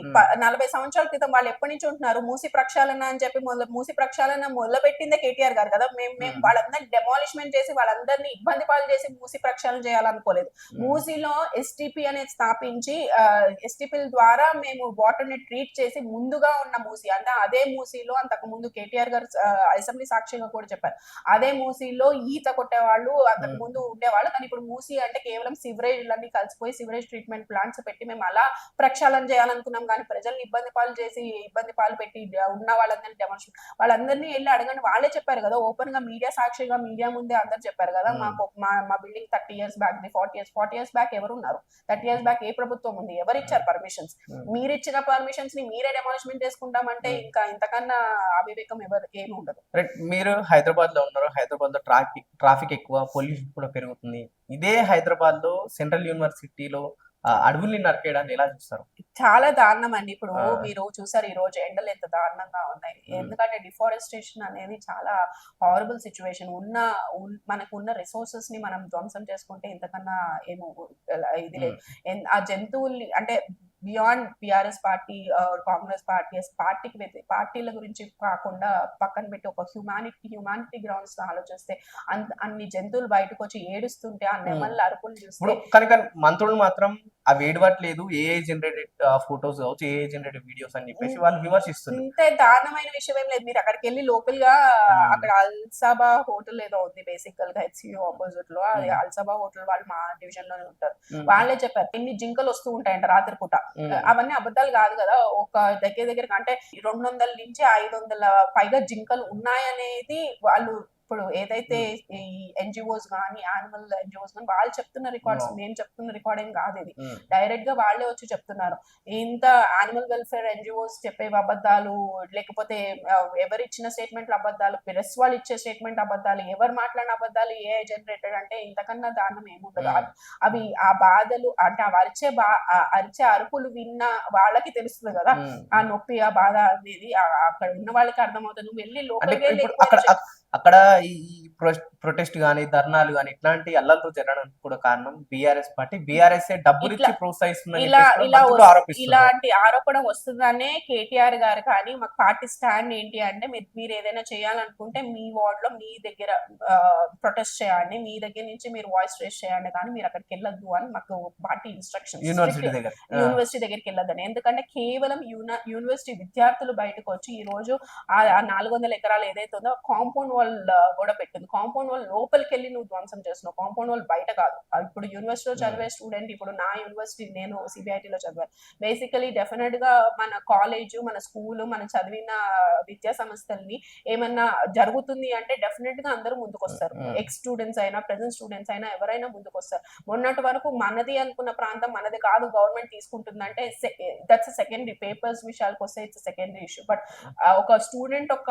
40 సంవత్సరాల క్రితం వాళ్ళు ఎప్పటి నుంచి ఉంటున్నారు? మూసి ప్రక్షాళన అని చెప్పి మూసి ప్రక్షాళన మొదలుపెట్టిందే కేటీఆర్ గారు కదా. మేము వాళ్ళందరినీ డెమాలిష్మెంట్ చేసి వాళ్ళందరినీ ఇబ్బంది పాలు చేసి మూసి ప్రక్షాళన చేయాలనుకోలేదు. మూసీలో ఎస్టీపీ అనేది స్థాపించి ఎస్టీపీల ద్వారా మేము వాటర్ ని ట్రీట్ చేసి ముందుగా ఉన్న మూసీ అంటే అదే మూసీలో అంతకు ముందు కేటీఆర్ గారు అసెంబ్లీ సాక్షిగా కూడా చెప్పారు, అదే మూసీలో ఈత కొట్టేవాళ్ళు అంతకు ముందు ఉండేవాళ్ళు. కానీ ఇప్పుడు మూసీ అంటే కేవలం సివరేజ్లన్నీ కలిసిపోయి సివరేజ్ ట్రీట్మెంట్ ప్లాంట్స్ పెట్టి మేము అలా ప్రక్షాళన చేయాలనుకున్నాం. కానీ ప్రజల్ని ఇబ్బంది పాలు పెట్టి ఉన్న వాళ్ళందరినీ డెమాలిషన్ వాళ్ళందరినీ వెళ్ళి అడగండి. వాళ్ళే చెప్పారు కదా ఓపెన్ గా, మీడియా సాక్షిగా, మీడియా ముందే అందరు చెప్పారు కదా, మా building 30 years back, 40 years back ఎవరున్నారు? 30 years బ్యాక్ ఏ ప్రభుత్వం ఉంది? ఎవరు ఇచ్చారు పర్మిషన్స్? మీరు ఇచ్చిన పర్మిషన్స్ ని మీరే డెమాలిష్మెంట్ చేసుకుంటామంటే ఇంకా ఇంతకన్నా అవివేకం ఏమి ఉండదు. మీరు హైదరాబాద్ లో ఉన్నారు, హైదరాబాద్ లో ట్రాఫిక్ ఎక్కువ, పొల్యూషన్ కూడా పెరుగుతుంది. ఇదే హైదరాబాద్ లో సెంట్రల్ యూనివర్సిటీలో అడవుల్ని నరికేయడాన్ని ఎలా చూస్తారు? చాలా దారుణం అండి. ఇప్పుడు మీరు చూసారు ఈ రోజు ఎండలు ఎంత దారుణంగా ఉన్నాయి. ఎందుకంటే డిఫారెస్టేషన్ అనేది చాలా హారబుల్ సిచ్యువేషన్. మనకు ఉన్న రిసోర్సెస్ ని మనం ధ్వంసం చేసుకుంటే ఇంతకన్నా ఏమో ఇది లేదు. ఆ జంతువుల్ని అంటే బియాండ్ బిఆర్ఎస్ పార్టీ, కాంగ్రెస్ పార్టీల గురించి కాకుండా పక్కన పెట్టి ఒక హ్యూమానిటీ గ్రౌండ్స్ ఆలోచిస్తే అన్ని జంతువులు బయటకు వచ్చి ఏడుస్తుంటే ఆ నెమళ్ళ అరుపులు చూస్తే కనుక మంత్రులు మాత్రం అవి ఏడవట్లేదు, ఏఐ జనరేటెడ్ ఫోటోస్ కావచ్చు, ఏఐ జనరేటెడ్ వీడియోస్ అని చెప్పేసి వాళ్ళు విమర్శిస్తున్నారు. ఇంత దారుణమైన విషయం ఏం లేదు. మీరు అక్కడికి వెళ్ళి లోకల్ గా అక్కడ అల్సాబా హోటల్ ఏదో ఉంది బేసికల్ గా హెచ్సియు ఆపోజిట్ లో, అది అల్సాబా హోటల్ వాళ్ళు మా డివిజన్ లోనే ఉంటారు. వాళ్ళే చెప్పారు ఎన్ని జింకలు వస్తూ ఉంటాయంట రాత్రిపూట. అవన్నీ అబద్ధాలు కాదు కదా. ఒక దగ్గర అంటే 200 నుంచి 500 పైగా జింకలు ఉన్నాయనేది వాళ్ళు ఇప్పుడు ఏదైతే ఈ ఎన్జిఓస్ కానీ యానిమల్ ఎన్జిఓస్ కానీ వాళ్ళు చెప్తున్న రికార్డ్స్, మేము చెప్తున్న రికార్డింగ్ కాదు. ఇది డైరెక్ట్ గా వాళ్ళే వచ్చి చెప్తున్నారు. ఇంత యానిమల్ వెల్ఫేర్ ఎన్జిఓస్ చెప్పే అబద్ధాలు, లేకపోతే ఎవరు ఇచ్చిన స్టేట్మెంట్లు అబద్ధాలు, ప్రెస్ వాళ్ళు ఇచ్చే స్టేట్మెంట్ అబద్ధాలు, ఎవరు మాట్లాడిన అబద్ధాలు ఏఐ జనరేటెడ్ అంటే ఇంతకన్నా దారుణం ఏముండదు. అవి ఆ బాధలు అంటే అరిచే అరుపులు విన్న వాళ్ళకి తెలుస్తుంది కదా ఆ నొప్పి, ఆ బాధ అనేది అక్కడ ఉన్న వాళ్ళకి అర్థమవుతుంది. నువ్వు వెళ్ళి లోకల్ అక్కడ ఈ ప్రొటెస్ట్ గానీ, ధర్నాలు గానీ ఇట్లాంటి అల్లర్లు జరగడానికి కూడా కారణం బీఆర్ఎస్ పార్టీ. బీఆర్ఎస్ డబ్బులు ఇచ్చి ప్రోత్సహిస్తుందని ఇలాంటి ఆరోపణ వస్తుందనే కేటీఆర్ గారు కానీ మాకు పార్టీ స్టాండ్ ఏంటి అంటే మీరు ఏదైనా చేయాలనుకుంటే మీ వార్డ్ లో మీ దగ్గర ప్రొటెస్ట్ చేయండి, మీ దగ్గర నుంచి మీరు వాయిస్ రేస్ చేయండి, కానీ మీరు అక్కడికి వెళ్ళొద్దు అని మాకు పార్టీ ఇన్స్ట్రక్షన్స్. యూనివర్సిటీ దగ్గరికి వెళ్ళొద్దని. ఎందుకంటే కేవలం యూనివర్సిటీ విద్యార్థులు బయటకు వచ్చి ఈ రోజు ఆ 400 ఎకరాలు ఏదైతే ఉందో కాంపౌండ్ వాల్ కూడా పెట్టింది. ఉంది. కాంపౌండ్ వాల్ లోపలికి వెళ్ళి నువ్వు ధ్వంసం చేస్తున్నావు, కాంపౌండ్ వాల్ బయట కాదు. ఇప్పుడు యూనివర్సిటీలో చదివే స్టూడెంట్, ఇప్పుడు నా యూనివర్సిటీ నేను సిబిఐటిలో చదివాను. బేసికలీ డెఫినెట్ గా మన కాలేజ్, మన స్కూల్, మనం చదివిన విద్యా సంస్థల్ని ఏమన్నా జరుగుతుంది అంటే డెఫినెట్ గా అందరూ ముందుకొస్తారు. ఎక్స్ స్టూడెంట్స్ అయినా ప్రెసెంట్ స్టూడెంట్స్ అయినా ఎవరైనా ముందుకొస్తారు. మొన్నటి వరకు మనది అనుకున్న ప్రాంతం మనది కాదు, గవర్నమెంట్ తీసుకుంటుందంటే దట్స్ సెకండరీ. పేపర్స్ విషయాలకు వస్తే ఇట్స్ సెకండరీ ఇష్యూ. బట్ ఒక స్టూడెంట్ ఒక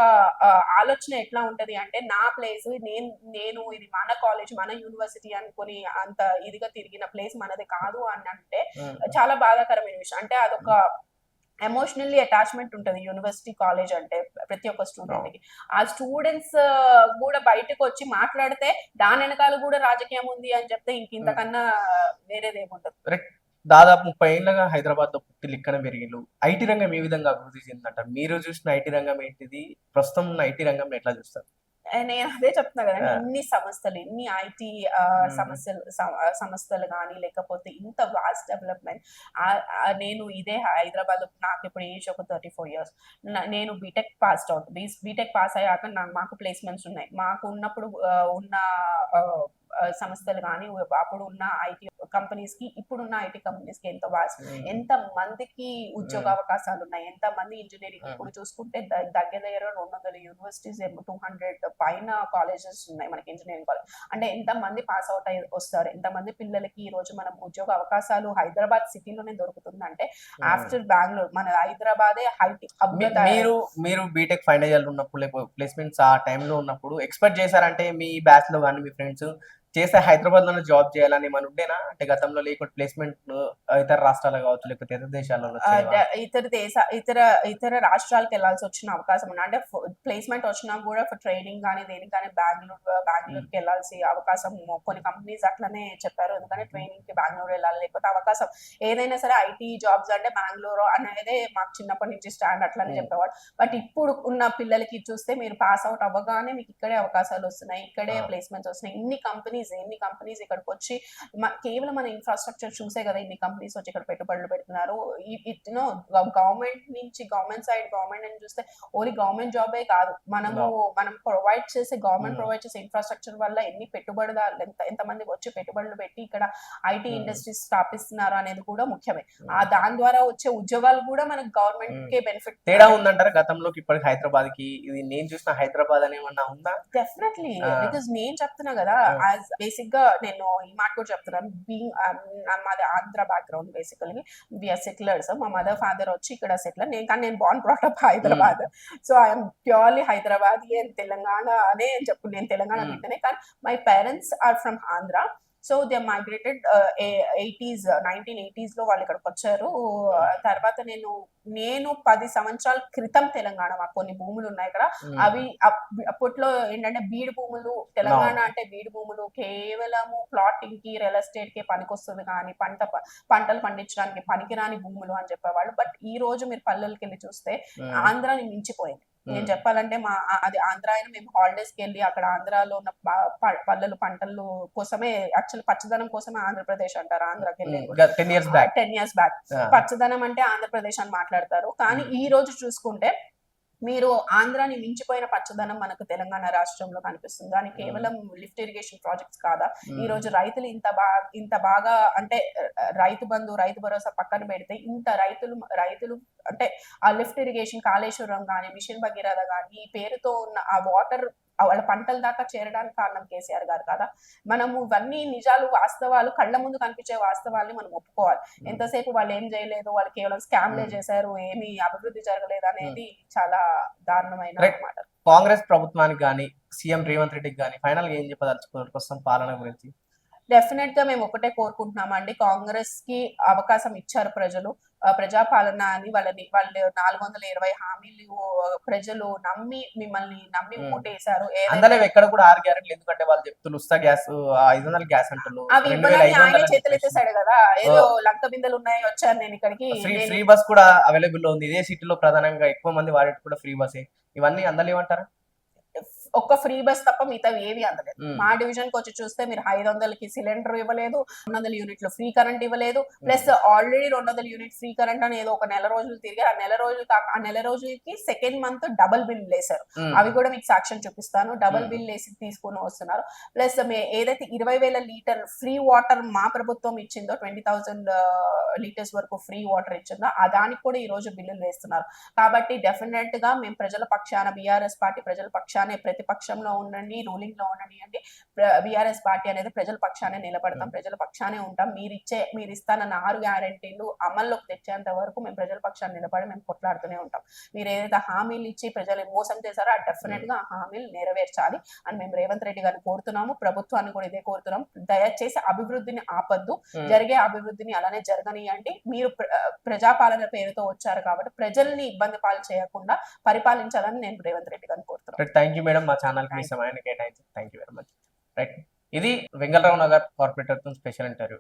ఆలోచన ఎట్లా ఉంటది అంటే నా ప్లేస్, నేను ఇది మన కాలేజ్ మన యూనివర్సిటీ అనుకుని అంత ఇదిగా తిరిగిన ప్లేస్ మనది కాదు అని అంటే చాలా బాధాకరమైన విషయం. అంటే అదొక ఎమోషనల్లీ అటాచ్మెంట్ ఉంటుంది యూనివర్సిటీ కాలేజ్ అంటే ప్రతి ఒక్క స్టూడెంట్ కి. ఆ స్టూడెంట్స్ కూడా బయటకు వచ్చి మాట్లాడితే దాని వెనకాల కూడా రాజకీయం ఉంది అని చెప్తే ఇంతకన్నా వేరేది ఏముంటది. దాదాపు 30 ఏళ్ళగా హైదరాబాద్ లో పుట్టిల్లు ఇక్కడ పెరిగిళ్ళు. ఐటీ రంగం ఏ విధంగా అభివృద్ధి చెందంటారు? మీరు చూసిన ఐటీ రంగం ఏంటిది, ప్రస్తుతం ఉన్న ఐటీ రంగం ఎట్లా చూస్తారు? నేను అదే చెప్తున్నా కదండి, ఇన్ని సంస్థలు, ఇన్ని ఐటీ సంస్థలు కానీ లేకపోతే ఇంత వాస్ట్ డెవలప్మెంట్. నేను ఇదే హైదరాబాద్ లో, నాకు ఇప్పుడు ఏజ్ ఒక 34 years. నేను BTech pass out. BTech pass అయ్యాక మాకు ప్లేస్మెంట్స్ ఉన్నాయి. మాకు ఉన్నప్పుడు ఉన్న సంస్థలు కానీ అప్పుడు ఉన్న ఐటీ కంపెనీస్ కి ఇప్పుడున్న ఐటీ కంపెనీస్ కి ఎంత మందికి ఉద్యోగ అవకాశాలు ఉన్నాయి, ఎంత మంది ఇంజనీరింగ్. ఇప్పుడు చూసుకుంటే దగ్గర 200 యూనివర్సిటీస్, 200 పైన కాలేజెస్ ఉన్నాయి మనకి ఇంజనీరింగ్ కాలేజ్. అంటే ఎంత మంది పాస్ అవుట్ అయ్యి వస్తారు, ఎంత మంది పిల్లలకి ఈ రోజు మనం ఉద్యోగ అవకాశాలు హైదరాబాద్ సిటీలోనే దొరుకుతుందంటే ఆఫ్టర్ బెంగళూరు మన హైదరాబాదే ఐటీ హబ్. మీరు బీటెక్ ఫైనల్ ఇయర్ ఉన్నప్పుడు ప్లేస్మెంట్స్ ఆ టైంలో ఉన్నప్పుడు ఎక్స్పెక్ట్ చేశారంటే మీ బ్యాచ్ లో కానీ మీ ఫ్రెండ్స్ చేస్తే హైదరాబాద్ లోనే జాబ్ చేయాలని మన ఉండేనా? అంటే గతంలో లేకపోతే ప్లేస్మెంట్ ఇతర రాష్ట్రాలు కావచ్చు, లేకపోతే ఇతర దేశాలలో ఇతర రాష్ట్రాలకు వెళ్ళాల్సి వచ్చిన అవకాశం ఉంది. అంటే ప్లేస్మెంట్ వచ్చినా కూడా ట్రైనింగ్ కానీ దేనికి కానీ బెంగళూరుకి వెళ్ళాల్సి అవకాశం కొన్ని కంపెనీస్ అట్లనే చెప్పారు. ఎందుకంటే ట్రైనింగ్ కి బెంగళూరు వెళ్ళాలి, లేకపోతే అవకాశం ఏదైనా సరే ఐటీ జాబ్స్ అంటే బెంగళూరు అనేదే మాకు చిన్నప్పటి నుంచి స్టాండ్ అట్లనే చెప్పేవాడు. బట్ ఇప్పుడు ఉన్న పిల్లలకి చూస్తే మీరు పాస్ అవుట్ అవ్వగానే మీకు ఇక్కడే అవకాశాలు వస్తున్నాయి, ఇక్కడే ప్లేస్మెంట్స్ వస్తున్నాయి. ఎన్ని కంపెనీస్ ఇక్కడికి వచ్చి కేవలం మన ఇన్ఫ్రాస్ట్రక్చర్ చూసే కదా ఇన్ని కంపెనీస్ వచ్చి ఇక్కడ పెట్టుబడులు పెడుతున్నారు. గవర్నమెంట్ సైడ్ గవర్నమెంట్ చూస్తే ఓన్లీ గవర్నమెంట్ జాబే కాదు, మనం ప్రొవైడ్ చేసే ఇన్ఫ్రాస్ట్రక్చర్ వల్ల ఎన్ని పెట్టుబడిదారులు ఎంతమంది వచ్చి పెట్టుబడులు పెట్టి ఇక్కడ ఐటీ ఇండస్ట్రీస్ స్థాపిస్తున్నారు అనేది కూడా ముఖ్యమే. దాని ద్వారా వచ్చే ఉద్యోగాలు కూడా మనకు గవర్నమెంట్ కే బెనిఫిట్. తేడా ఉందంటారా గతంలోకి ఇప్పటికి హైదరాబాద్ కి? ఇది నేను చూసిన హైదరాబాద్ అని ఏమన్నా ఉందా? డెఫినెట్లీ, బికాస్ నేను చెప్తున్నా కదా, బేసిక్ గా నేను ఈ మాట కూడా చెప్తున్నాను. మాది Andhra background, basically we are settlers. మా మదర్ ఫాదర్ వచ్చి ఇక్కడ సెటిలర్. నేను born brought up Hyderabad. So I am purely Hyderabad Telangana అనే చెప్పు. నేను తెలంగాణ బిడ్డనే, కానీ my parents are from Andhra. So they migrated 1980s లో వాళ్ళు ఇక్కడికి వచ్చారు. తర్వాత నేను 10 సంవత్సరాల క్రితం తెలంగాణ, మాకు కొన్ని భూములు ఉన్నాయి ఇక్కడ. అవి అప్పట్లో ఏంటంటే బీడు భూములు, తెలంగాణ అంటే బీడు భూములు కేవలము ప్లాటింగ్ కి, రియల్ ఎస్టేట్ కి పనికొస్తుంది కానీ పంటలు పండించడానికి పనికిరాని భూములు అని చెప్పేవాళ్ళు. బట్ ఈ రోజు మీరు పల్లెలకి వెళ్ళి చూస్తే ఆంధ్రాని మించిపోయింది. నేను చెప్పాలంటే అది ఆంధ్ర అయినా మేము హాలిడేస్ కి వెళ్ళి అక్కడ ఆంధ్రాలో ఉన్న పల్లెలు పంటలు కోసమే, యాక్చువల్ పచ్చదనం కోసమే ఆంధ్రప్రదేశ్ అంటారు. ఆంధ్రాకి వెళ్ళి 10 years బ్యాక్ పచ్చదనం అంటే ఆంధ్రప్రదేశ్ అని మాట్లాడతారు. కానీ ఈ రోజు చూసుకుంటే మీరు ఆంధ్రాని మించిపోయిన పచ్చదనం మనకు తెలంగాణ రాష్ట్రంలో కనిపిస్తుంది. దానికి కేవలం లిఫ్ట్ ఇరిగేషన్ ప్రాజెక్ట్స్ కాదా? ఈ రోజు రైతులు ఇంత బాగా అంటే రైతు బంధు, రైతు భరోసా పక్కన పెడితే ఇంత రైతులు అంటే ఆ లిఫ్ట్ ఇరిగేషన్, కాళేశ్వరం కానీ, మిషన్ భగీరథ కానీ, ఈ పేరుతో ఉన్న ఆ వాటర్ వాళ్ళ పంటల దాకా చేరడానికి కారణం కేసీఆర్ గారు కదా. మనము ఇవన్నీ నిజాలు, వాస్తవాలు, కళ్ళ ముందు కనిపించే వాస్తవాల్ని మనం ఒప్పుకోవాలి. ఎంతసేపు వాళ్ళు ఏం చేయలేదు, వాళ్ళు కేవలం స్కామ్లే చేశారు, ఏమీ అభివృద్ధి జరగలేదు అనేది చాలా దారుణమైన మాట. కాంగ్రెస్ ప్రభుత్వానికి కానీ సీఎం రేవంత్ రెడ్డికి కానీ ఫైనల్ గా ఏం చెప్పదలుచుకున్నారు ప్రస్తుతం పాలన గురించి? డెఫినెట్ గా మేము ఒకటే కోరుకుంటున్నామండి, కాంగ్రెస్ కి అవకాశం ఇచ్చారు ప్రజలు. ప్రజాపాలన అని వాళ్ళు 420 హామీలు ప్రజలు మిమ్మల్ని నమ్మి ఓటేశారు. ఎక్కడ కూడా 6 గ్యారెంటీలు, ఎందుకంటే వాళ్ళు చెప్తున్నారు ఉస్తా గ్యాస్, 500 గ్యాస్ అంటున్నారు. అవి ఆయన చేతులు ఎత్తేసాడు కదా, ఏదో లంక బిందెలు ఉన్నాయి వచ్చాను నేను ఇక్కడికి. ఫ్రీ బస్ కూడా అవైలబుల్ లో ఉంది. ఇదే సిటీలో ప్రధానంగా ఎక్కువ మంది వాడేది కూడా ఫ్రీ బస్. ఇవన్నీ అందలేమంటారా? ఒక్క ఫ్రీ బస్ తప్ప మిగతా ఏవి అందలేదు. ఉమ్, మా డివిజన్ కి వచ్చి చూస్తే మీరు 500కి సిలిండర్ ఇవ్వలేదు, 200 యూనిట్లు ఫ్రీ కరెంట్ ఇవ్వలేదు, plus already 200 unit free current అని ఏదో ఒక నెల రోజులు తిరిగి ఆ నెల రోజులకి సెకండ్ మంత్ డబుల్ బిల్ వేశారు. ఉమ్, అవి కూడా మీకు సాక్ష్యం చూపిస్తాను. డబుల్ మ్మ్. బిల్ వేసి తీసుకుని వస్తున్నారు. ప్లస్ ఏదైతే 20,000 లీటర్ ఫ్రీ వాటర్ మా ప్రభుత్వం ఇచ్చిందో 20,000 లీటర్స్ వరకు ఫ్రీ వాటర్ ఇచ్చిందో ఆ దానికి కూడా ఈ రోజు బిల్లులు వేస్తున్నారు. కాబట్టి డెఫినెట్ గా మేము ప్రజల పక్షాన, బీఆర్ఎస్ పార్టీ ప్రజల పక్షానే, ప్రతిపక్షంలో ఉండండి, రూలింగ్ లో ఉండండి అంటే బీఆర్ఎస్ పార్టీ అనేది ప్రజల పక్షానే నిలబడతాం, ప్రజల పక్షానే ఉంటాం. మీరు ఇస్తానన్న 6 గ్యారెంటీలు అమల్లోకి తెచ్చేంత వరకు మేము ప్రజల పక్షాన్ని నిలబడి మేము కొట్లాడుతూనే ఉంటాం. మీరు ఏదైతే హామీలు ఇచ్చి ప్రజలు మోసం చేశారో ఆ డెఫినెట్ గా ఆ హామీలు నెరవేర్చాలి అని మేము రేవంత్ రెడ్డి గారిని కోరుతున్నాము. ప్రభుత్వాన్ని కూడా ఇదే కోరుతున్నాం. దయచేసి అభివృద్ధిని ఆపద్దు, జరిగే అభివృద్ధిని అలానే జరగనియండి. మీరు ప్రజాపాలన పేరుతో వచ్చారు కాబట్టి ప్రజల్ని ఇబ్బంది పాలు చేయకుండా పరిపాలించాలని నేను రేవంత్ రెడ్డి గారిని కోరుతున్నాను. థ్యాంక్ యూ మేడం, మా ఛానల్ కి మీ సమయాన్ని కేటాయించి thank you very much. Right, ఇది Vengalrao Nagar corporator special interview.